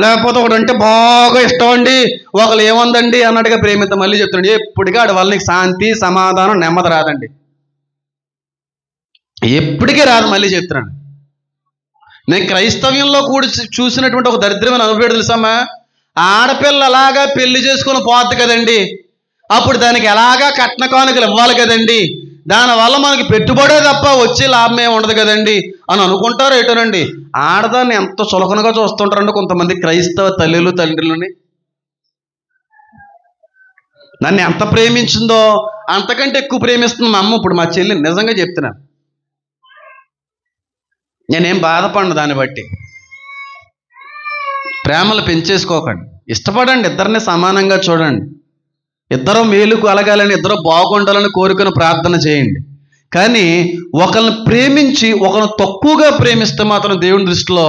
S1: లేకపోతే ఒకటి అంటే బాగా ఇష్టం అండి, ఒకళ్ళు ఏముందండి అన్నట్టుగా ప్రేమిద్దాం. మళ్ళీ చెప్తున్నాడు, ఎప్పటికీ ఆడ వల్ల నీకు శాంతి, సమాధానం, నెమ్మది రాదండి, ఎప్పటికీ రాదు. మళ్ళీ చెప్తున్నాను, నేను క్రైస్తవ్యంలో కూడా చూసినటువంటి ఒక దరిద్రమైన అనుభవం తెలుసమ్మా. ఆడపిల్ల అలాగా పెళ్లి చేసుకుని పోద్ది కదండి, అప్పుడు దానికి ఎలాగా కట్న కానుకలు ఇవ్వాలి కదండి, దానివల్ల మనకి పెట్టుబడే తప్ప వచ్చే లాభం ఏమి ఉండదు కదండి అని అనుకుంటారు. ఏటోనండి, ఆడదాన్ని ఎంత చులకనగా చూస్తుంటారండి కొంతమంది క్రైస్తవ తల్లులు తండ్రులని. నన్ను ఎంత ప్రేమించిందో అంతకంటే ఎక్కువ ప్రేమిస్తుంది మా అమ్మ ఇప్పుడు మా చెల్లి. నిజంగా చెప్తున్నాను, నేనేం బాధపడను దాన్ని బట్టి. ప్రేమలు పెంచేసుకోకండి, ఇష్టపడండి, ఇద్దరిని సమానంగా చూడండి, ఇద్దరు మేలుకు అలగాలని, ఇద్దరు బాగుండాలని కోరుకుని ప్రార్థన చేయండి. కానీ ఒకరిని ప్రేమించి ఒకరిని తక్కువగా ప్రేమిస్తే మాత్రం దేవుని దృష్టిలో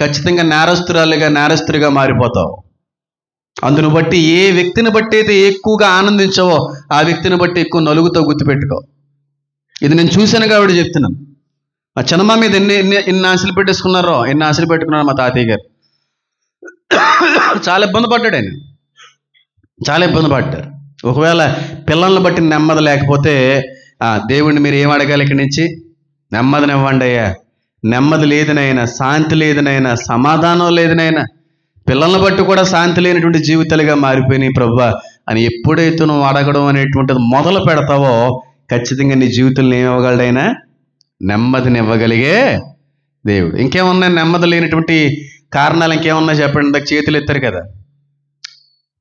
S1: ఖచ్చితంగా నేరస్తురాలిగా, నేరస్తుడిగా మారిపోతావు. అందును బట్టి ఏ వ్యక్తిని బట్టి అయితే ఎక్కువగా ఆనందించావో ఆ వ్యక్తిని బట్టి ఎక్కువ నలుగుతో గుర్తుపెట్టుకో. ఇది నేను చూశాను కాబట్టి చెప్తున్నాను. మా చిన్నమ్మ మీద ఎన్ని ఆశలు పెట్టేసుకున్నారో, ఎన్ని ఆశలు పెట్టుకున్నారో మా తాతయ్య గారు. చాలా ఇబ్బంది పడ్డాడు ఆయన, చాలా ఇబ్బంది పడ్డారు. ఒకవేళ పిల్లల్ని బట్టి నెమ్మది లేకపోతే దేవుణ్ణి మీరు ఏం అడగాలి? ఇక్కడి నుంచి నెమ్మదినివ్వండి అయ్యా. నెమ్మది లేదనైనా, శాంతి లేదనైనా, సమాధానం లేదనైనా, పిల్లల్ని బట్టి కూడా శాంతి లేనటువంటి జీవితాలుగా మారిపోయినాయి ప్రభువా అని ఎప్పుడైతే నువ్వు అడగడం అనేటువంటిది మొదలు పెడతావో ఖచ్చితంగా నీ జీవితంలో ఏమివ్వగలడైనా? నెమ్మదిని ఇవ్వగలిగే దేవుడు. ఇంకేమున్నాయి నెమ్మది లేనటువంటి కారణాలు? ఇంకేమున్నాయి చెప్పండి? ఇందాక చేతులు ఎత్తారు కదా.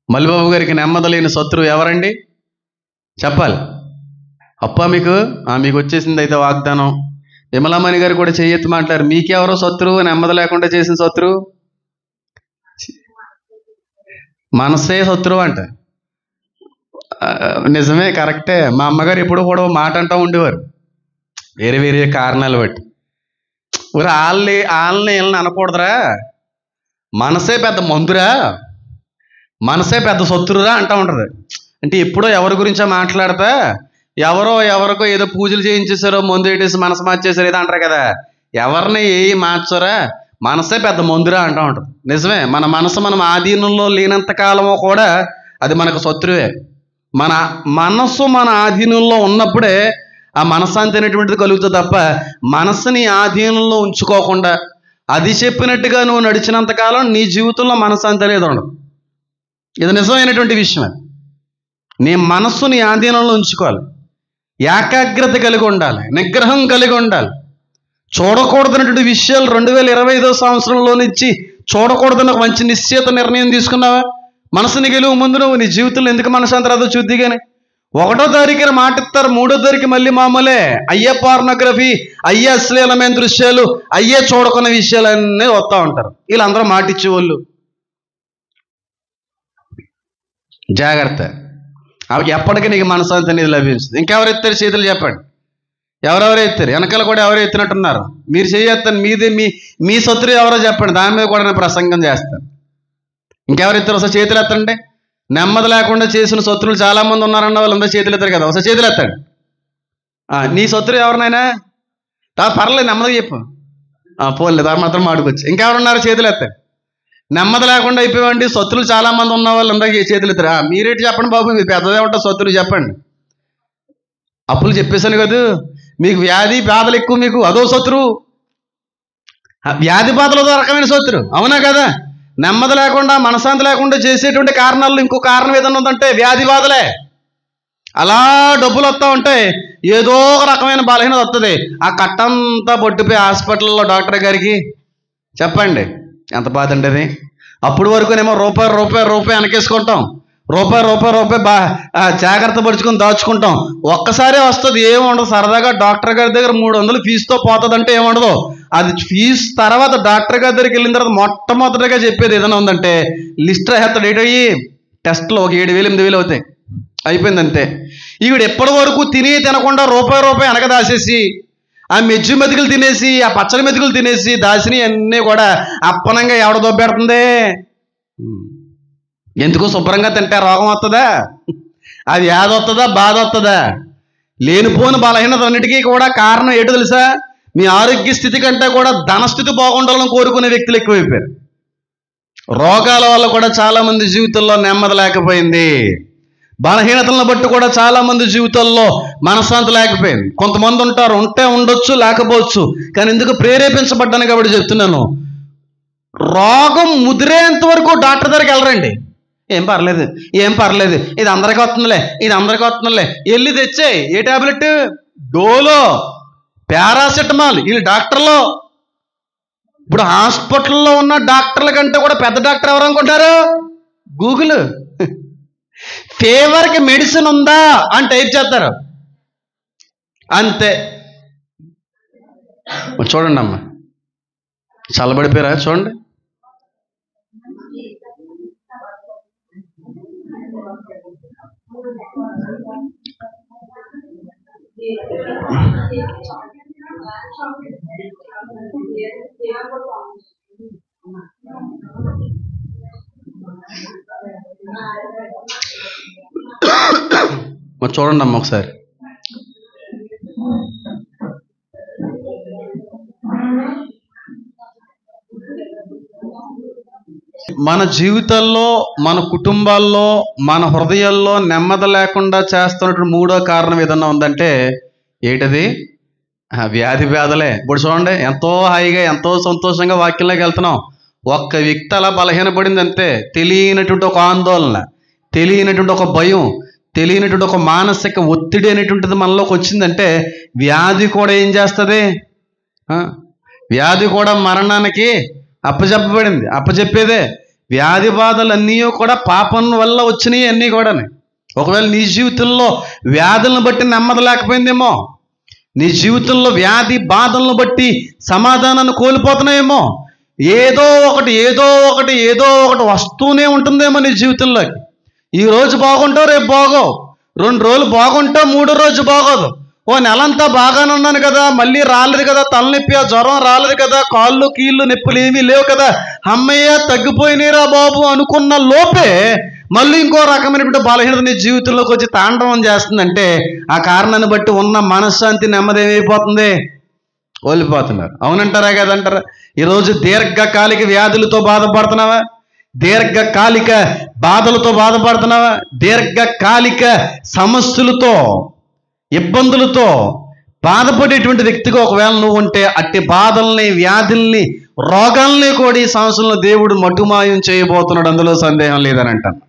S1: మల్లిబాబు గారికి నెమ్మది లేని శత్రువు ఎవరండి చెప్పాలి? అప్ప మీకు వచ్చేసింది అయితే వాగ్దానం. విమలామణి గారు కూడా చేయెత్తి మాట్లాడారు, మీకెవరో శత్రువు? నెమ్మది లేకుండా చేసిన శత్రువు మనసే శత్రువు అంట. నిజమే, కరెక్టే. మా అమ్మగారు ఎప్పుడు కూడా మాట అంటూ ఉండేవారు వేరే వేరే కారణాలు బట్టి. వాళ్ళని వీళ్ళని అనకూడదురా, మనసే పెద్ద మందురా, మనసే పెద్ద శత్రురా అంటూ ఉంటుంది. అంటే ఎప్పుడో ఎవరి గురించో మాట్లాడతా ఎవరికో ఏదో పూజలు చేయించేసారో, మందు పెట్టేసి మనసు మార్చేసారో ఏదో అంటారు కదా. ఎవరిని మార్చరా, మనసే పెద్ద మందురా అంటూ ఉంటుంది. నిజమే, మన మనసు మనం ఆధీనంలో లేనంత కాలమో కూడా అది మనకు శత్రువే. మన మనస్సు మన ఆధీనంలో ఉన్నప్పుడే ఆ మనశ్శాంతి అనేటువంటిది కలుగుతుంది తప్ప మనస్సుని ఆధీనంలో ఉంచుకోకుండా అది చెప్పినట్టుగా నువ్వు నడిచినంత కాలం నీ జీవితంలో మనశ్శాంతి అనేది ఉండదు. ఇది నిజమైనటువంటి విషయం. నీ మనస్సుని ఆధీనంలో ఉంచుకోవాలి, ఏకాగ్రత కలిగి ఉండాలి, నిగ్రహం కలిగి ఉండాలి. చూడకూడదన్నటువంటి విషయాలు 2025 సంవత్సరంలో నుంచి చూడకూడదని ఒక మంచి నిశ్చయిత నిర్ణయం తీసుకున్నావా? మనసుని గెలువు ముందు నువ్వు నీ జీవితంలో ఎందుకు మనశ్శాంతి రాదో చూద్ది కానీ 1వ తారీఖున మాట ఇస్తారు, 3వ తారీఖు మళ్ళీ మామూలే. అయ్యే పార్నోగ్రఫీ, అయ్యే అశ్లీలమైన దృశ్యాలు, అయ్యే చూడకున్న విషయాలన్నీ వస్తూ ఉంటారు. వీళ్ళందరూ మాట ఇచ్చేవాళ్ళు. జాగ్రత్త, ఎప్పటికీ నీకు మనశ్శాంతి అనేది లభించదు. ఇంకెవరు ఎత్తారు చేతులు చెప్పండి? ఎవరెవరు ఎత్తారు? వెనకాల కూడా ఎవరు ఎత్తినట్టున్నారు? మీరు చేయొత్తాను, మీదే మీ శత్రువు ఎవరో చెప్పండి, దాని మీద కూడా నేను ప్రసంగం చేస్తాను. ఇంకెవరు ఎత్తారు? ఒకసారి చేతులు ఎత్తండి. నెమ్మది లేకుండా చేసిన శత్రువులు చాలామంది ఉన్నారన్న వాళ్ళందరూ చేతులు ఎత్తారు కదా, ఒకసారి చేతులు ఎత్తండి. నీ శత్రువు ఎవరినైనా పర్లేదు, నెమ్మదిగా చెప్పు. పోలేదు, అది మాత్రం మాడుకోవచ్చు. ఇంకెవరున్నారు? చేతులు ఎత్తండి. నెమ్మది లేకుండా అయిపోయామండి, శత్రువులు చాలామంది ఉన్న వాళ్ళు అందరికీ చేతులు ఎత్తారు. మీరేంటి చెప్పండి బాబు, మీరు పెద్దదే ఉంటా శత్రువులు చెప్పండి. అప్పులు చెప్పేశాను కదా, మీకు వ్యాధి బాధలు ఎక్కువ, మీకు అదో శత్రువు. వ్యాధి బాధలు అదో రకమైన శత్రువు, అవునా కదా? నెమ్మది లేకుండా మనశ్శాంతి లేకుండా చేసేటువంటి కారణాలు ఇంకో కారణం ఏదన్నా ఉందంటే వ్యాధి బాధలే. అలా డబ్బులు వస్తూ ఉంటాయి, ఏదో ఒక రకమైన బలహీనత వస్తుంది. ఆ కట్టంతా పొట్టిపోయి హాస్పిటల్లో డాక్టర్ గారికి చెప్పండి ఎంత బాధ అండి అది. అప్పుడు వరకునేమో రూపాయి వెనకేసుకుంటాం, రూపాయి జాగ్రత్త పరుచుకొని దాచుకుంటాం. ఒక్కసారే వస్తుంది, ఏముండదు. సరదాగా డాక్టర్ గారి దగ్గర 300 ఫీజుతో పోతుందంటే ఏముండదు. అది ఫీజు తర్వాత డాక్టర్ గారి దగ్గరికి వెళ్ళిన తర్వాత మొట్టమొదటిగా చెప్పేది ఏదైనా ఉందంటే లిస్ట్ రాసేస్తాడు. ఏంటయ్యి టెస్ట్లో ఒక 7,000 8,000 అవుతాయి, అయిపోయింది అంతే. ఈవిడ ఎప్పటి వరకు తినకుండా రూపాయి వెనక దాసేసి ఆ మెజ్జు మెతుకులు తినేసి, ఆ పచ్చడి మెతుకులు తినేసి దాసిని అన్నీ కూడా అప్పనంగా ఎవడ దొబ్బెడుతుంది. ఎందుకు? శుభ్రంగా తింటే రోగం వస్తుందా? అది వ్యాధి వస్తుందా? బాధ వస్తుందా? లేనిపోని బలహీనత అన్నిటికీ కూడా కారణం ఏంటో తెలుసా? మీ ఆరోగ్య స్థితి కంటే కూడా ధనస్థితి బాగుండాలని కోరుకునే వ్యక్తులు ఎక్కువైపోయారు. రోగాల వల్ల కూడా చాలామంది జీవితంలో నెమ్మది లేకపోయింది. బలహీనతలను బట్టి కూడా చాలామంది జీవితాల్లో మనశ్శాంతి లేకపోయింది. కొంతమంది ఉంటారు, ఉంటే ఉండొచ్చు, లేకపోవచ్చు, కానీ ఎందుకు ప్రేరేపించబడ్డాను కాబట్టి చెప్తున్నాను. రోగం ముదిరేంత వరకు డాక్టర్ దగ్గరికి వెళ్ళరండి. ఏం పర్లేదు, ఇది అందరికీ వస్తుందిలే, వెళ్ళి తెచ్చే. ఏ టాబ్లెట్? డోలో, పారాసెటమాల్. వీళ్ళు డాక్టర్లు. ఇప్పుడు హాస్పిటల్లో ఉన్న డాక్టర్ల కంటే కూడా పెద్ద డాక్టర్ ఎవరు అనుకుంటారు? గూగుల్. ఫీవర్కి మెడిసిన్ ఉందా అని టైప్ చేస్తారు, అంతే. చూడండి అమ్మా, చల్లబడిపోయారా? చూడండి. చూడండి అమ్మ ఒకసారి. మన జీవితాల్లో, మన కుటుంబాల్లో, మన హృదయాల్లో నెమ్మది లేకుండా చేస్తున్నటువంటి 3వ కారణం ఏదన్నా ఉందంటే ఏంటది? వ్యాధి బాధలే. ఇప్పుడు చూడండి, ఎంతో హాయిగా ఎంతో సంతోషంగా వాక్యంలోకి వెళ్తున్నాం. ఒక్క వ్యక్తి అలా బలహీనపడింది అంతే. తెలియనటువంటి ఒక ఆందోళన, తెలియనటువంటి ఒక భయం, తెలియనటువంటి ఒక మానసిక ఒత్తిడి అనేటువంటిది మనలోకి వచ్చిందంటే వ్యాధి కూడా ఏం చేస్తుంది? వ్యాధి కూడా మరణానికి అప్పచెప్పేదే. వ్యాధి బాధలన్నీ కూడా పాపం వల్ల వచ్చినాయి అన్నీ కూడా. ఒకవేళ నీ జీవితంలో వ్యాధులను బట్టి నెమ్మది లేకపోయిందేమో, నీ జీవితంలో వ్యాధి బాధలను బట్టి సమాధానాన్ని కోల్పోతున్నాయేమో, ఏదో ఒకటి వస్తూనే ఉంటుందేమో నీ జీవితంలోకి. ఈ రోజు బాగుంటావు, రేపు బాగోవు. 2 రోజులు బాగుంటావు, 3వ రోజు బాగోదు. ఓ నెలంతా బాగానే ఉన్నాను కదా, మళ్ళీ రాలేదు కదా, తలనొప్పి, ఆ జ్వరం రాలేదు కదా, కాళ్ళు కీళ్ళు నొప్పులు ఏమీ లేవు కదా, అమ్మయ్య తగ్గిపోయినరా బాబు అనుకున్న లోపే మళ్ళీ ఇంకో రకమైనటువంటి బలహీనత నీ జీవితంలోకి వచ్చి తాండవం చేస్తుందంటే ఆ కారణాన్ని బట్టి ఉన్న మనశ్శాంతి నెమ్మది ఏమైపోతుంది? కోల్పోతున్నారు. అవునంటారా కదంటారా? ఈరోజు దీర్ఘకాలిక వ్యాధులతో బాధపడుతున్నావా? దీర్ఘకాలిక బాధలతో బాధపడుతున్నావా? దీర్ఘకాలిక సమస్యలతో, ఇబ్బందులతో బాధపడేటువంటి వ్యక్తిగా ఒకవేళ నువ్వు ఉంటే అట్టి బాధల్ని, వ్యాధుల్ని, రోగాల్ని కూడా ఈ సంవత్సరంలో దేవుడు మటుమాయం చేయబోతున్నాడు. అందులో సందేహం లేదని అంటాను.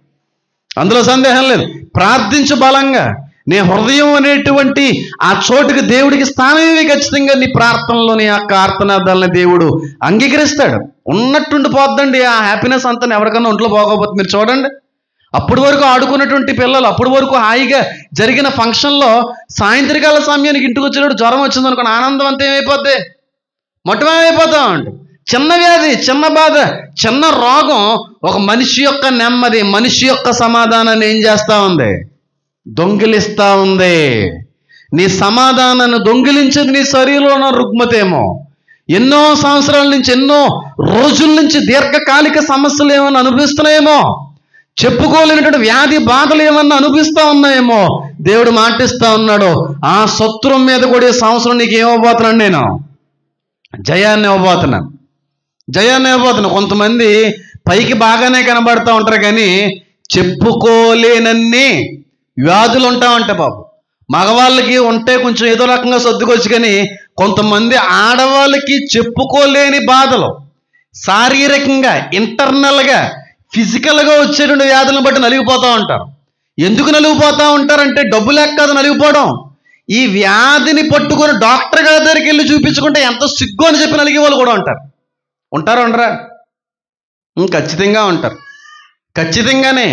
S1: అందులో సందేహం లేదు. ప్రార్థించు బలంగా. నీ హృదయం అనేటువంటి ఆ చోటుకి దేవుడికి స్థానమే ఖచ్చితంగా నీ ప్రార్థనలో నీ యొక్క ఆర్తనాదాలని దేవుడు అంగీకరిస్తాడు. ఉన్నట్టుండి పోద్దండి ఆ హ్యాపీనెస్ అంతా. ఎవరికన్నా ఒంట్లో బాగోపోతుంది. మీరు చూడండి, అప్పటి వరకు ఆడుకున్నటువంటి పిల్లలు, అప్పటి వరకు హాయిగా జరిగిన ఫంక్షన్లో సాయంత్రకాల సమయానికి ఇంటికి వచ్చేటప్పుడు జ్వరం వచ్చింది అనుకోండి, ఆనందం అంతా ఏమైపోద్ది, మొట్టమొదమైపోతాం అంట. చిన్న వ్యాధి, చిన్న బాధ, చిన్న రోగం ఒక మనిషి యొక్క నెమ్మది, మనిషి యొక్క సమాధానాన్ని ఏం చేస్తూ ఉంది, దొంగిలిస్తూ ఉంది. నీ సమాధానాన్ని దొంగిలించేది నీ శరీరంలో ఉన్న రుగ్మతేమో. ఎన్నో సంవత్సరాల నుంచి, ఎన్నో రోజుల నుంచి దీర్ఘకాలిక సమస్యలు ఏమన్నా అనుభవిస్తున్నాయేమో, చెప్పుకోలేనటువంటి వ్యాధి బాధలు ఏమన్నా అనుభవిస్తూ ఉన్నాయేమో. దేవుడు మాటిస్తూ ఉన్నాడు, ఆ శత్రువు మీద కూడా ఈ సంవత్సరం నీకు ఏమవబోతున్నాను, నేను జయాన్ని ఇవ్వబోతున్నాను, జయాన్ని ఇవ్వబోతున్నాను. కొంతమంది పైకి బాగానే కనబడుతూ ఉంటారు కానీ చెప్పుకోలేనన్ని వ్యాధులు ఉంటా ఉంటాయి బాబు. మగవాళ్ళకి ఉంటే కొంచెం ఏదో రకంగా సర్దుకొచ్చు, కానీ కొంతమంది ఆడవాళ్ళకి చెప్పుకోలేని బాధలు, శారీరకంగా, ఇంటర్నల్గా, ఫిజికల్గా వచ్చేటువంటి వ్యాధులను బట్టి నలిగిపోతూ ఉంటారు. ఎందుకు నలిగిపోతూ ఉంటారంటే డబ్బు లేక కాదు నలిగిపోవడం. ఈ వ్యాధిని పట్టుకొని డాక్టర్ గారి దగ్గరికి వెళ్ళి చూపించుకుంటే ఎంత సిగ్గు అని చెప్పి నలిగే వాళ్ళు కూడా ఉంటారు. ఉంటారా ఉండరా? ఖచ్చితంగా ఉంటారు. ఖచ్చితంగానే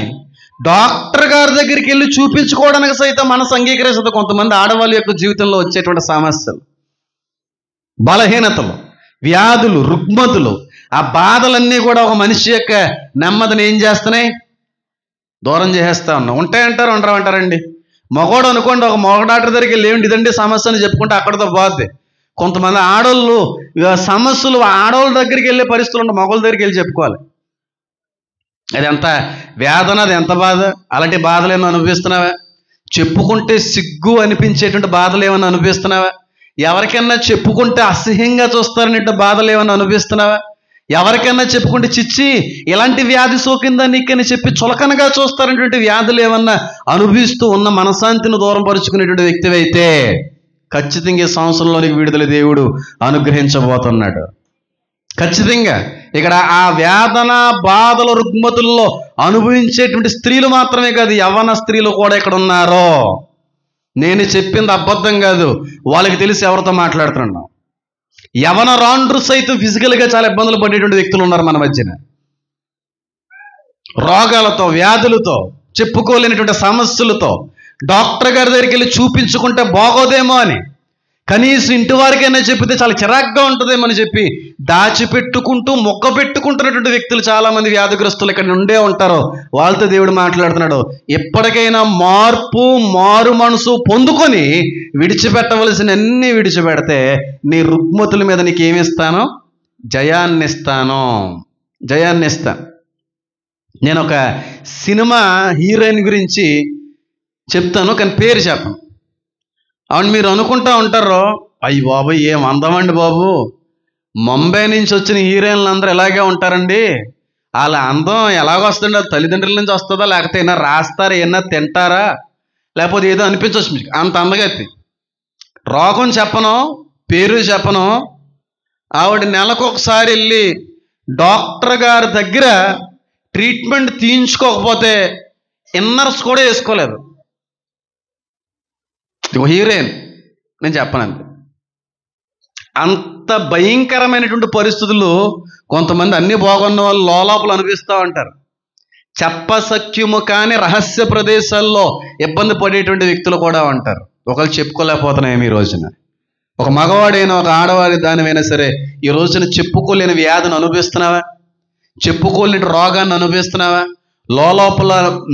S1: డాక్టర్ గారి దగ్గరికి వెళ్ళి చూపించుకోవడానికి సైతం మనసు అంగీకరిస్తుంది. కొంతమంది ఆడవాళ్ళ యొక్క జీవితంలో వచ్చేటువంటి సమస్యలు, బలహీనతలు, వ్యాధులు, రుగ్మతులు, ఆ బాధలన్నీ కూడా ఒక మనిషి యొక్క నెమ్మదిని ఏం చేస్తున్నాయి, దూరం చేసేస్తా ఉన్నాం. ఉంటాయంటారు, ఉండరా అంటారండి. మగవాడు అనుకోండి, ఒక మగ డాక్టర్ దగ్గరికి వెళ్ళి ఏమిటి ఇదండి సమస్య అని చెప్పుకుంటే అక్కడితో పోద్ది. కొంతమంది ఆడోళ్ళు సమస్యలు ఆడవాళ్ళ దగ్గరికి వెళ్ళే పరిస్థితులు ఉంటాయి, మగవాళ్ళ దగ్గరికి వెళ్ళి చెప్పుకోవాలి. అది ఎంత వేదన, అది ఎంత బాధ. అలాంటి బాధలు ఏమైనా అనుభవిస్తున్నావా? చెప్పుకుంటే సిగ్గు అనిపించేటువంటి బాధలు ఏమైనా అనుభవిస్తున్నావా? ఎవరికైనా చెప్పుకుంటే అసహ్యంగా చూస్తారనేటువంటి బాధలు ఏమైనా అనుభవిస్తున్నావా? ఎవరికైనా చెప్పుకుంటే చిచ్చి ఇలాంటి వ్యాధి సోకిందా నీకని చెప్పి చులకనగా చూస్తారనేటువంటి వ్యాధులు ఏమన్నా అనుభవిస్తూ ఉన్న మనశాంతిని దూరం పరుచుకునేటువంటి వ్యక్తి అయితే ఖచ్చితంగా ఈ సంవత్సరంలోనికి విడుదల దేవుడు అనుగ్రహించబోతున్నాడు. ఖచ్చితంగా ఇక్కడ ఆ వేదన, బాధల, రుగ్మతుల్లో అనుభవించేటువంటి స్త్రీలు మాత్రమే కాదు, యవ్వన స్త్రీలు కూడా ఇక్కడ ఉన్నారో. నేను చెప్పింది అబద్ధం కాదు, వాళ్ళకి తెలిసి ఎవరితో మాట్లాడుతున్నాం. యవన రాండ్రు సైతం ఫిజికల్గా చాలా ఇబ్బందులు పడేటువంటి వ్యక్తులు ఉన్నారు మన మధ్యన. రోగాలతో, వ్యాధులతో, చెప్పుకోలేనటువంటి సమస్యలతో డాక్టర్ గారి దగ్గరికి వెళ్ళి చూపించుకుంటే బాగోదేమో అని, కనీసం ఇంటి వారికైనా చెప్పితే చాలా చిరాగ్గా ఉంటుందేమో అని చెప్పి దాచిపెట్టుకుంటూ మొక్క పెట్టుకుంటున్నటువంటి వ్యక్తులు చాలామంది వ్యాధిగ్రస్తులు ఇక్కడ ఉండే ఉంటారు. వాళ్ళతో దేవుడు మాట్లాడుతున్నాడు, ఎప్పటికైనా మారు మనసు పొందుకొని విడిచిపెట్టవలసిన అన్ని విడిచిపెడితే నీ రుగ్మతుల మీద నీకు ఏమిస్తాను, జయాన్ని ఇస్తాను, జయాన్ని ఇస్తాను. నేను ఒక సినిమా హీరోయిన్ గురించి చెప్తాను, కానీ పేరు చెప్పను. అవును, మీరు అనుకుంటా ఉంటారు, అయ్యి బాబు ఏం అందమండి బాబు, ముంబై నుంచి వచ్చిన హీరోయిన్లు అందరూ ఇలాగే ఉంటారండి, వాళ్ళ అందం ఎలాగొస్తుందండి, అది తల్లిదండ్రుల నుంచి వస్తుందా, లేకపోతే ఏమైనా రాస్తారా, ఏమన్నా తింటారా, లేకపోతే ఏదో అనిపించవచ్చు మీకు. అంత అందగత్తి రోగం చెప్పను, పేరు చెప్పను. ఆవిడ నెలకు ఒకసారి వెళ్ళి డాక్టర్ గారి దగ్గర ట్రీట్మెంట్ తీయించుకోకపోతే ఇన్నర్స్ కూడా వేసుకోలేదు. హీరోయిన్, నేను చెప్పను. అంత భయంకరమైనటువంటి పరిస్థితులు కొంతమంది అన్ని బాగున్న వాళ్ళు లోపల అనిపిస్తూ ఉంటారు. చెప్పసఖ్యము కానీ రహస్య ప్రదేశాల్లో ఇబ్బంది పడేటువంటి వ్యక్తులు కూడా ఉంటారు. ఒకళ్ళు చెప్పుకోలేకపోతున్నాయేమి ఈ రోజున. ఒక మగవాడైనా ఒక ఆడవాడి దానివైనా సరే ఈ రోజున చెప్పుకోలేని వ్యాధిని అనుభవిస్తున్నావా, చెప్పుకోలేని రోగాన్ని అనుభవిస్తున్నావా, లోపల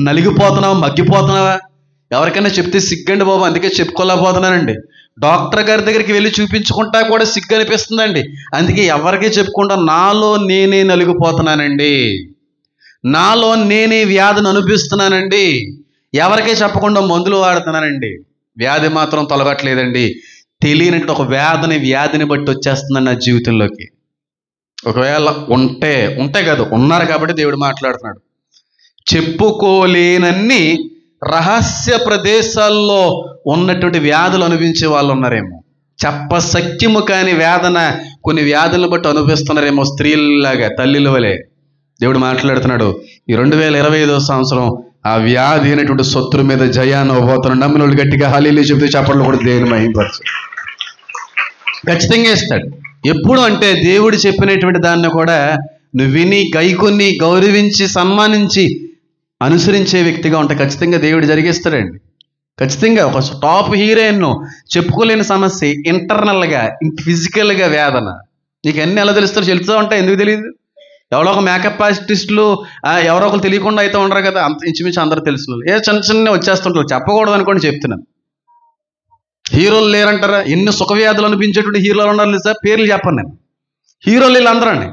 S1: నలిగిపోతున్నావా, మగ్గిపోతున్నావా? ఎవరికైనా చెప్తే సిగ్గండి బాబు, అందుకే చెప్పుకోలేకపోతున్నానండి. డాక్టర్ గారి దగ్గరికి వెళ్ళి చూపించుకుంటా కూడా సిగ్గు అనిపిస్తుందండి. అందుకే ఎవరికి చెప్పుకుంటా నాలో నేనే నలిగిపోతున్నానండి, నాలో నేనే వ్యాధిని అనుభవిస్తున్నానండి, ఎవరికే చెప్పకుండా మందులు వాడుతున్నానండి. వ్యాధి మాత్రం తొలగట్లేదండి. తెలియనట్టు ఒక వ్యాధిని బట్టి వచ్చేస్తుందండి నా జీవితంలోకి. ఒకవేళ ఉంటే కాదు, ఉన్నారు కాబట్టి దేవుడు మాట్లాడుతున్నాడు. చెప్పుకోలేనన్ని రహస్య ప్రదేశాల్లో ఉన్నటువంటి వ్యాధులు అనుభవించే వాళ్ళు ఉన్నారేమో. చెప్పసఖ్యము కాని వేదన కొన్ని వ్యాధులను బట్టి అనుభవిస్తున్నారేమో స్త్రీలాగా, తల్లిల వలె. దేవుడు మాట్లాడుతున్నాడు, ఈ 2025 సంవత్సరం ఆ వ్యాధి అయినటువంటి శత్రు మీద జయాన్ని ఇవ్వబోతున్నాడు. నమ్మిన వాళ్ళు గట్టిగా హల్లెలూయా చెబుతూ చప్పట్లు కూడా దేవుని మహిమపరచు. ఖచ్చితంగా ఇస్తాడు. ఎప్పుడు అంటే దేవుడు చెప్పినటువంటి దాన్ని కూడా నువ్వు విని, గైకొని, గౌరవించి, సన్మానించి అనుసరించే వ్యక్తిగా ఉంటే ఖచ్చితంగా దేవుడు జరిగిస్తాడండి. ఖచ్చితంగా ఒక టాప్ హీరోయిన్ చెప్పుకోలేని సమస్య ఇంటర్నల్గా, ఫిజికల్గా వేదన, నీకు అన్నీ ఎలా తెలుస్తారో చెప్తూ ఉంటాయి. ఎందుకు తెలియదు? ఎవరో ఒక మేకప్ ఆర్టిస్టులు ఎవరో ఒకరు తెలియకుండా అయితే ఉండరు కదా, అంత ఇంచుమించు అందరూ తెలిసిన వాళ్ళు. చిన్న చిన్న వచ్చేస్తుంటారు, చెప్పకూడదు అనుకోండి చెప్తున్నాను. హీరోలు లేరంటారా? ఎన్ని సుఖవ్యాధులు అనిపించేటువంటి హీరోలు ఉన్నారు సార్, పేర్లు చెప్పను నేను. హీరోలు వీళ్ళందరూ అండి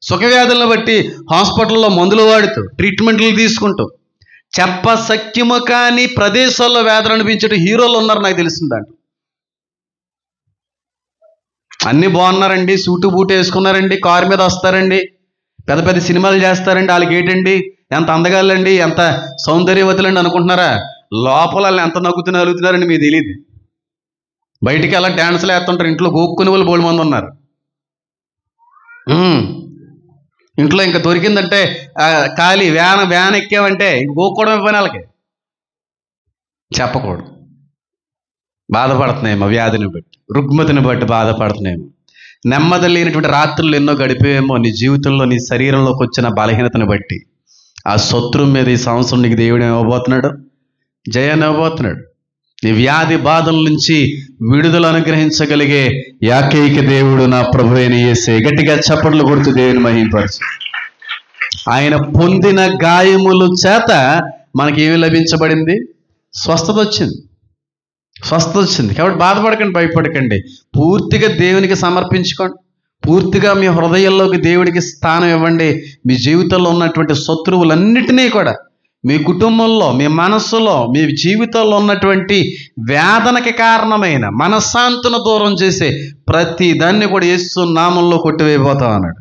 S1: సుఖవ్యాధులను బట్టి హాస్పిటల్లో మందులు వాడుతూ, ట్రీట్మెంట్లు తీసుకుంటూ, చెప్పసఖ్యము కాని ప్రదేశాల్లో వేదన అనిపించే హీరోలు ఉన్నారు నాకు తెలిసిందండి. అన్నీ బాగున్నారండి, సూటు బూటు వేసుకున్నారండి, కారు మీద వస్తారండి, పెద్ద పెద్ద సినిమాలు చేస్తారండి. వాళ్ళకి ఏంటండి ఎంత అందగాళ్ళండి, ఎంత సౌందర్యవతులండి అనుకుంటున్నారా? లోపల వాళ్ళు ఎంత నలుగుతున్నారండి మీకు తెలియదు. బయటికి అలా డ్యాన్సులు వేస్తుంటారు, ఇంట్లో గోక్కునే వాళ్ళు బోల్డ్ మంది ఉన్నారు. ఇంట్లో ఇంకా దొరికిందంటే ఖాళీ వ్యాన్ ఎక్కామంటే గోక్కోవడమే పని వాళ్ళకి. చెప్పకూడదు. బాధపడుతున్నాయేమో, వ్యాధిని బట్టి, రుగ్మతిని బట్టి బాధపడుతున్నాయేమో, నెమ్మది లేనటువంటి రాత్రులు ఎన్నో గడిపేమో నీ జీవితంలో, నీ శరీరంలోకి వచ్చిన బలహీనతను బట్టి. ఆ శత్రువు మీద ఈ సంవత్సరం నీకు దేవుడు ఇవ్వబోతున్నాడు, జయాన్ని ఇవ్వబోతున్నాడు. నీ వ్యాధి బాధల నుంచి విడుదల అనుగ్రహించగలిగే ఏకైక దేవుడు నా ప్రభువైన యేసే. గట్టిగా చప్పట్లు కొడుతూ దేవుని మహిమపరచు. ఆయన పొందిన గాయముల చేత మనకి ఏమి లభించబడింది? స్వస్థత వచ్చింది, స్వస్థత వచ్చింది. కాబట్టి బాధపడకండి, భయపడకండి, పూర్తిగా దేవునికి సమర్పించుకోండి. పూర్తిగా మీ హృదయంలోకి దేవుడికి స్థానం ఇవ్వండి. మీ జీవితంలో ఉన్నటువంటి శత్రువులన్నిటినీ కూడా, మీ కుటుంబంలో, మీ మనస్సులో, మీ జీవితంలో ఉన్నటువంటి వేదనకి కారణమైన, మనశ్శాంతిని దూరం చేసే ప్రతి దాన్ని కూడా యేసు నామంలో కొట్టివేయబోతాం అన్నాడు.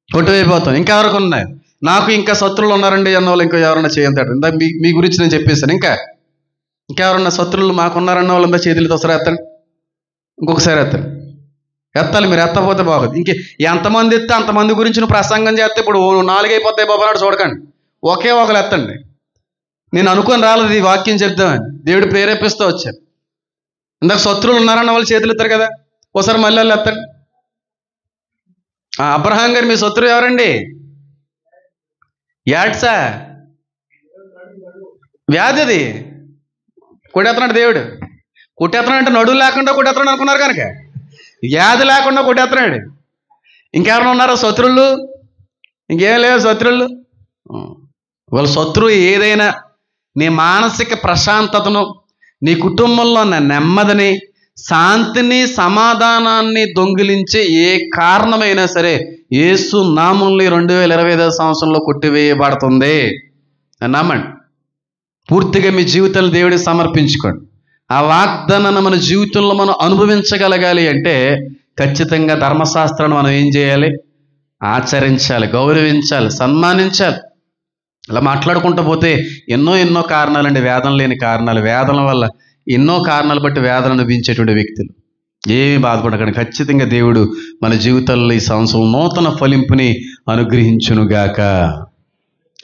S1: కొట్టివేయబోతాం. ఇంకెవరికి ఉన్నాయి? నాకు ఇంకా శత్రువులు ఉన్నారండి అన్న వాళ్ళు ఇంకా ఎవరన్నా చేయంతాడు. ఇందా మీ గురించి నేను చెప్పేశాను. ఇంకెవరన్నా శత్రువులు మాకున్నారన్న వాళ్ళు ఇందా చేతులతో ఒకసారి ఎత్తండి, ఇంకొకసారి ఎత్తండి. ఎత్తాలి, మీరు ఎత్తపోతే బాగోదు. ఎంతమంది ఎత్తే అంతమంది గురించి నువ్వు ప్రసంగం చేస్తే ఇప్పుడు 4 అయిపోతాయి బాబా నాడు చూడకండి, ఒకే ఒకరు ఎత్తండి. నేను అనుకొని రాలేదు ఈ వాక్యం చెప్దామని, దేవుడు ప్రేరేపిస్తూ వచ్చాను. ఇందాక శత్రువులు ఉన్నారన్న వాళ్ళు చేతులు ఎత్తారు కదా, ఒకసారి మళ్ళీ వాళ్ళు ఎత్తండి. అబ్రహాం గారు మీ శత్రువు ఎవరండి? యాడ్సా వ్యాధి, అది కొట్టేస్తున్నాడు దేవుడు. కొట్టేస్తున్నాడు అంటే నడువు లేకుండా కొట్టేస్తున్నాడు అనుకున్నారు కనుక, వ్యాధి లేకుండా కొట్టేస్తున్నాడు. ఇంకెవరైనా ఉన్నారా శత్రువులు? ఇంకేం లేవు శత్రువులు. వాళ్ళ శత్రువు ఏదైనా నీ మానసిక ప్రశాంతతను, నీ కుటుంబంలో ఉన్న నెమ్మదిని, శాంతిని, సమాధానాన్ని దొంగిలించే ఏ కారణమైనా సరే యేసు నామంలో 2025 సంవత్సరంలో కొట్టివేయబడుతుంది. నమ్మండి. పూర్తిగా మీ జీవితాలు దేవుడికి సమర్పించుకోండి. ఆ వాగ్దానాన్ని మన జీవితంలో మనం అనుభవించగలగాలి అంటే ఖచ్చితంగా ధర్మశాస్త్రాన్ని మనం ఏం చేయాలి? ఆచరించాలి, గౌరవించాలి, సన్మానించాలి. ఇలా మాట్లాడుకుంటూ పోతే ఎన్నో కారణాలండి, వేదన లేని కారణాలు. వేదన వల్ల ఎన్నో కారణాలు బట్టి వేదన అనుభవించేటువంటి వ్యక్తులు ఏమీ బాధపడకండి. ఖచ్చితంగా దేవుడు మన జీవితాల్లో ఈ సంవత్సరం నూతన ఫలింపుని అనుగ్రహించునుగాక.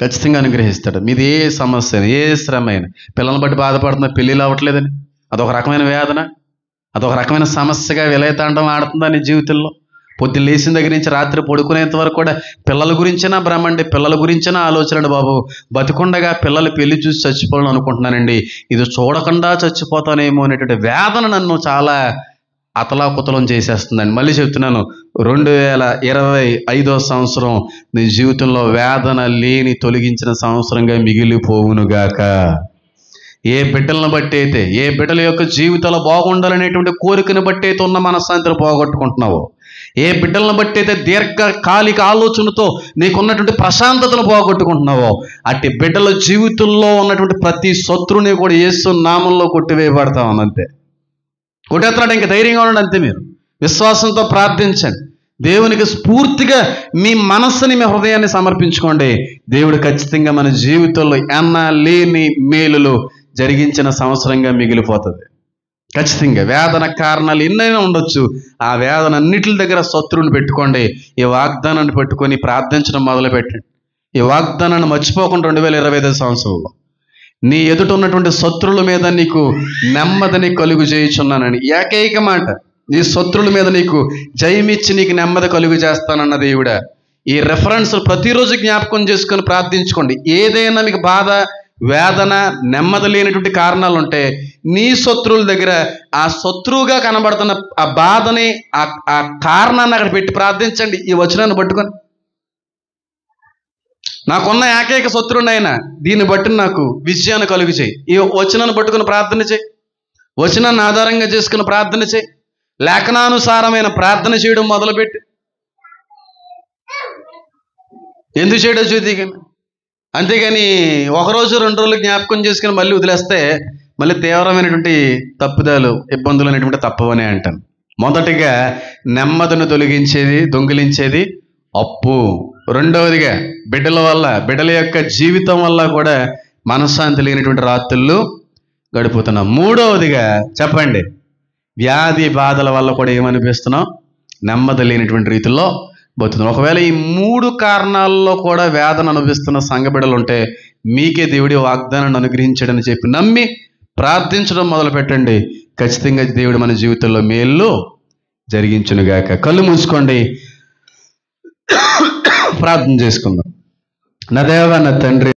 S1: ఖచ్చితంగా అనుగ్రహిస్తాడు. మీది ఏ సమస్య, ఏ శ్రమ అయినా, పిల్లల్ని బట్టి బాధపడుతున్నా, పెళ్ళిళ్ళు అవ్వట్లేదని, అదొక రకమైన వేదన, అదొక రకమైన సమస్యగా విలయతాండం ఆడుతుందా నీ జీవితంలో? పొద్దున్న లేచిన దగ్గర నుంచి రాత్రి పడుకునేంత వరకు కూడా పిల్లల గురించినా భ్రమండి, పిల్లల గురించినా ఆలోచనండి. బాబు బతికుండగా పిల్లలు పెళ్లి చూసి చచ్చిపోవాలని అనుకుంటున్నానండి, ఇది చూడకుండా చచ్చిపోతానేమో అనేటువంటి వేదన నన్ను చాలా అతలాకుతలం చేసేస్తుందండి. మళ్ళీ చెప్తున్నాను, 2025 సంవత్సరం నీ జీవితంలో వేదన లేని తొలగించిన సంవత్సరంగా మిగిలిపోవునుగాక. ఏ బిడ్డలను బట్టి అయితే, ఏ బిడ్డల యొక్క జీవితాలు బాగుండాలనేటువంటి కోరికను బట్టి అయితే ఉన్న మనశ్శాంతిని పోగొట్టుకుంటున్నావో, ఏ బిడ్డలను బట్టి అయితే దీర్ఘకాలిక ఆలోచనతో నీకున్నటువంటి ప్రశాంతతను పోగొట్టుకుంటున్నావో, అట్టి బిడ్డల జీవితంలో ఉన్నటువంటి ప్రతి శత్రువుని కూడా యేసు నామంలో కొట్టివేయబడతాం. అంతే, కొట్టేస్తున్నాడు. ఇంకా ధైర్యంగా ఉండండి అంతే. మీరు విశ్వాసంతో ప్రార్థించండి. దేవునికి స్ఫూర్తిగా మీ మనస్సుని, మీ హృదయాన్ని సమర్పించుకోండి. దేవుడు ఖచ్చితంగా మన జీవితంలో లేని మేలులు జరిగించిన సంవత్సరంగా మిగిలిపోతుంది. ఖచ్చితంగా వేదన కారణాలు ఎన్నైనా ఉండొచ్చు. ఆ వేదన అన్నిటి దగ్గర శత్రువుని పెట్టుకోండి. ఈ వాగ్దానాన్ని పెట్టుకొని ప్రార్థించడం మొదలుపెట్టండి. ఈ వాగ్దానాన్ని మర్చిపోకుండా 2025 సంవత్సరంలో నీ ఎదుట ఉన్నటువంటి శత్రువుల మీద నీకు నెమ్మదిని కలుగు చేయుచున్నానని ఏకైక మాట. నీ శత్రువుల మీద నీకు జయమిచ్చి నీకు నెమ్మది కలుగు చేస్తానన్న దేవుడా, ఈ రెఫరెన్స్ ప్రతిరోజు జ్ఞాపకం చేసుకొని ప్రార్థించుకోండి. ఏదైనా మీకు బాధ, వేదన, నెమ్మది లేనటువంటి కారణాలు ఉంటే నీ శత్రువుల దగ్గర ఆ శత్రువుగా కనబడుతున్న ఆ బాధని, ఆ కారణాన్ని అక్కడ పెట్టి ప్రార్థించండి. ఈ వచనాన్ని పట్టుకొని, నాకున్న ఏకైక శత్రువుని ఆయన, దీన్ని బట్టి నాకు విజయాన్ని కలుగు చేయి. ఈ వచనాన్ని పట్టుకుని ప్రార్థన చేయి. వచనాన్ని ఆధారంగా చేసుకుని ప్రార్థన చేయి. లేఖనానుసారమైన ప్రార్థన చేయడం మొదలుపెట్టి, ఎందుకు చేయడం చూద్ది. అంతేగాని ఒకరోజు 2 రోజులు జ్ఞాపకం చేసుకుని మళ్ళీ వదిలేస్తే మళ్ళీ తీవ్రమైనటువంటి తప్పుదాలు, ఇబ్బందులు అనేటువంటి తప్పవనే అంటాను. మొదటిగా నెమ్మదిని తొలగించేది, దొంగిలించేది అప్పు. రెండవదిగా బిడ్డల యొక్క జీవితం వల్ల కూడా మనశ్శాంతి లేనటువంటి రాత్రులు గడుపుతున్నాం. మూడవదిగా చెప్పండి, వ్యాధి బాధల వల్ల కూడా ఏమనిపిస్తున్నాం? నెమ్మది లేనటువంటి రీతిలో బతుకుతున్నాం. ఒకవేళ ఈ 3 కారణాల్లో కూడా వేదన అనుభవిస్తున్న సంఘ బిడ్డలు ఉంటే మీకే దేవుడి వాగ్దానాన్ని అనుగ్రహించాడని చెప్పి నమ్మి ప్రార్థించడం మొదలు పెట్టండి. ఖచ్చితంగా దేవుడు మన జీవితంలో మేలు జరిగించునుగాక. కళ్ళు మూసుకోండి, ప్రార్థన చేసుకుందాం. నా దేవా, నా తండ్రి,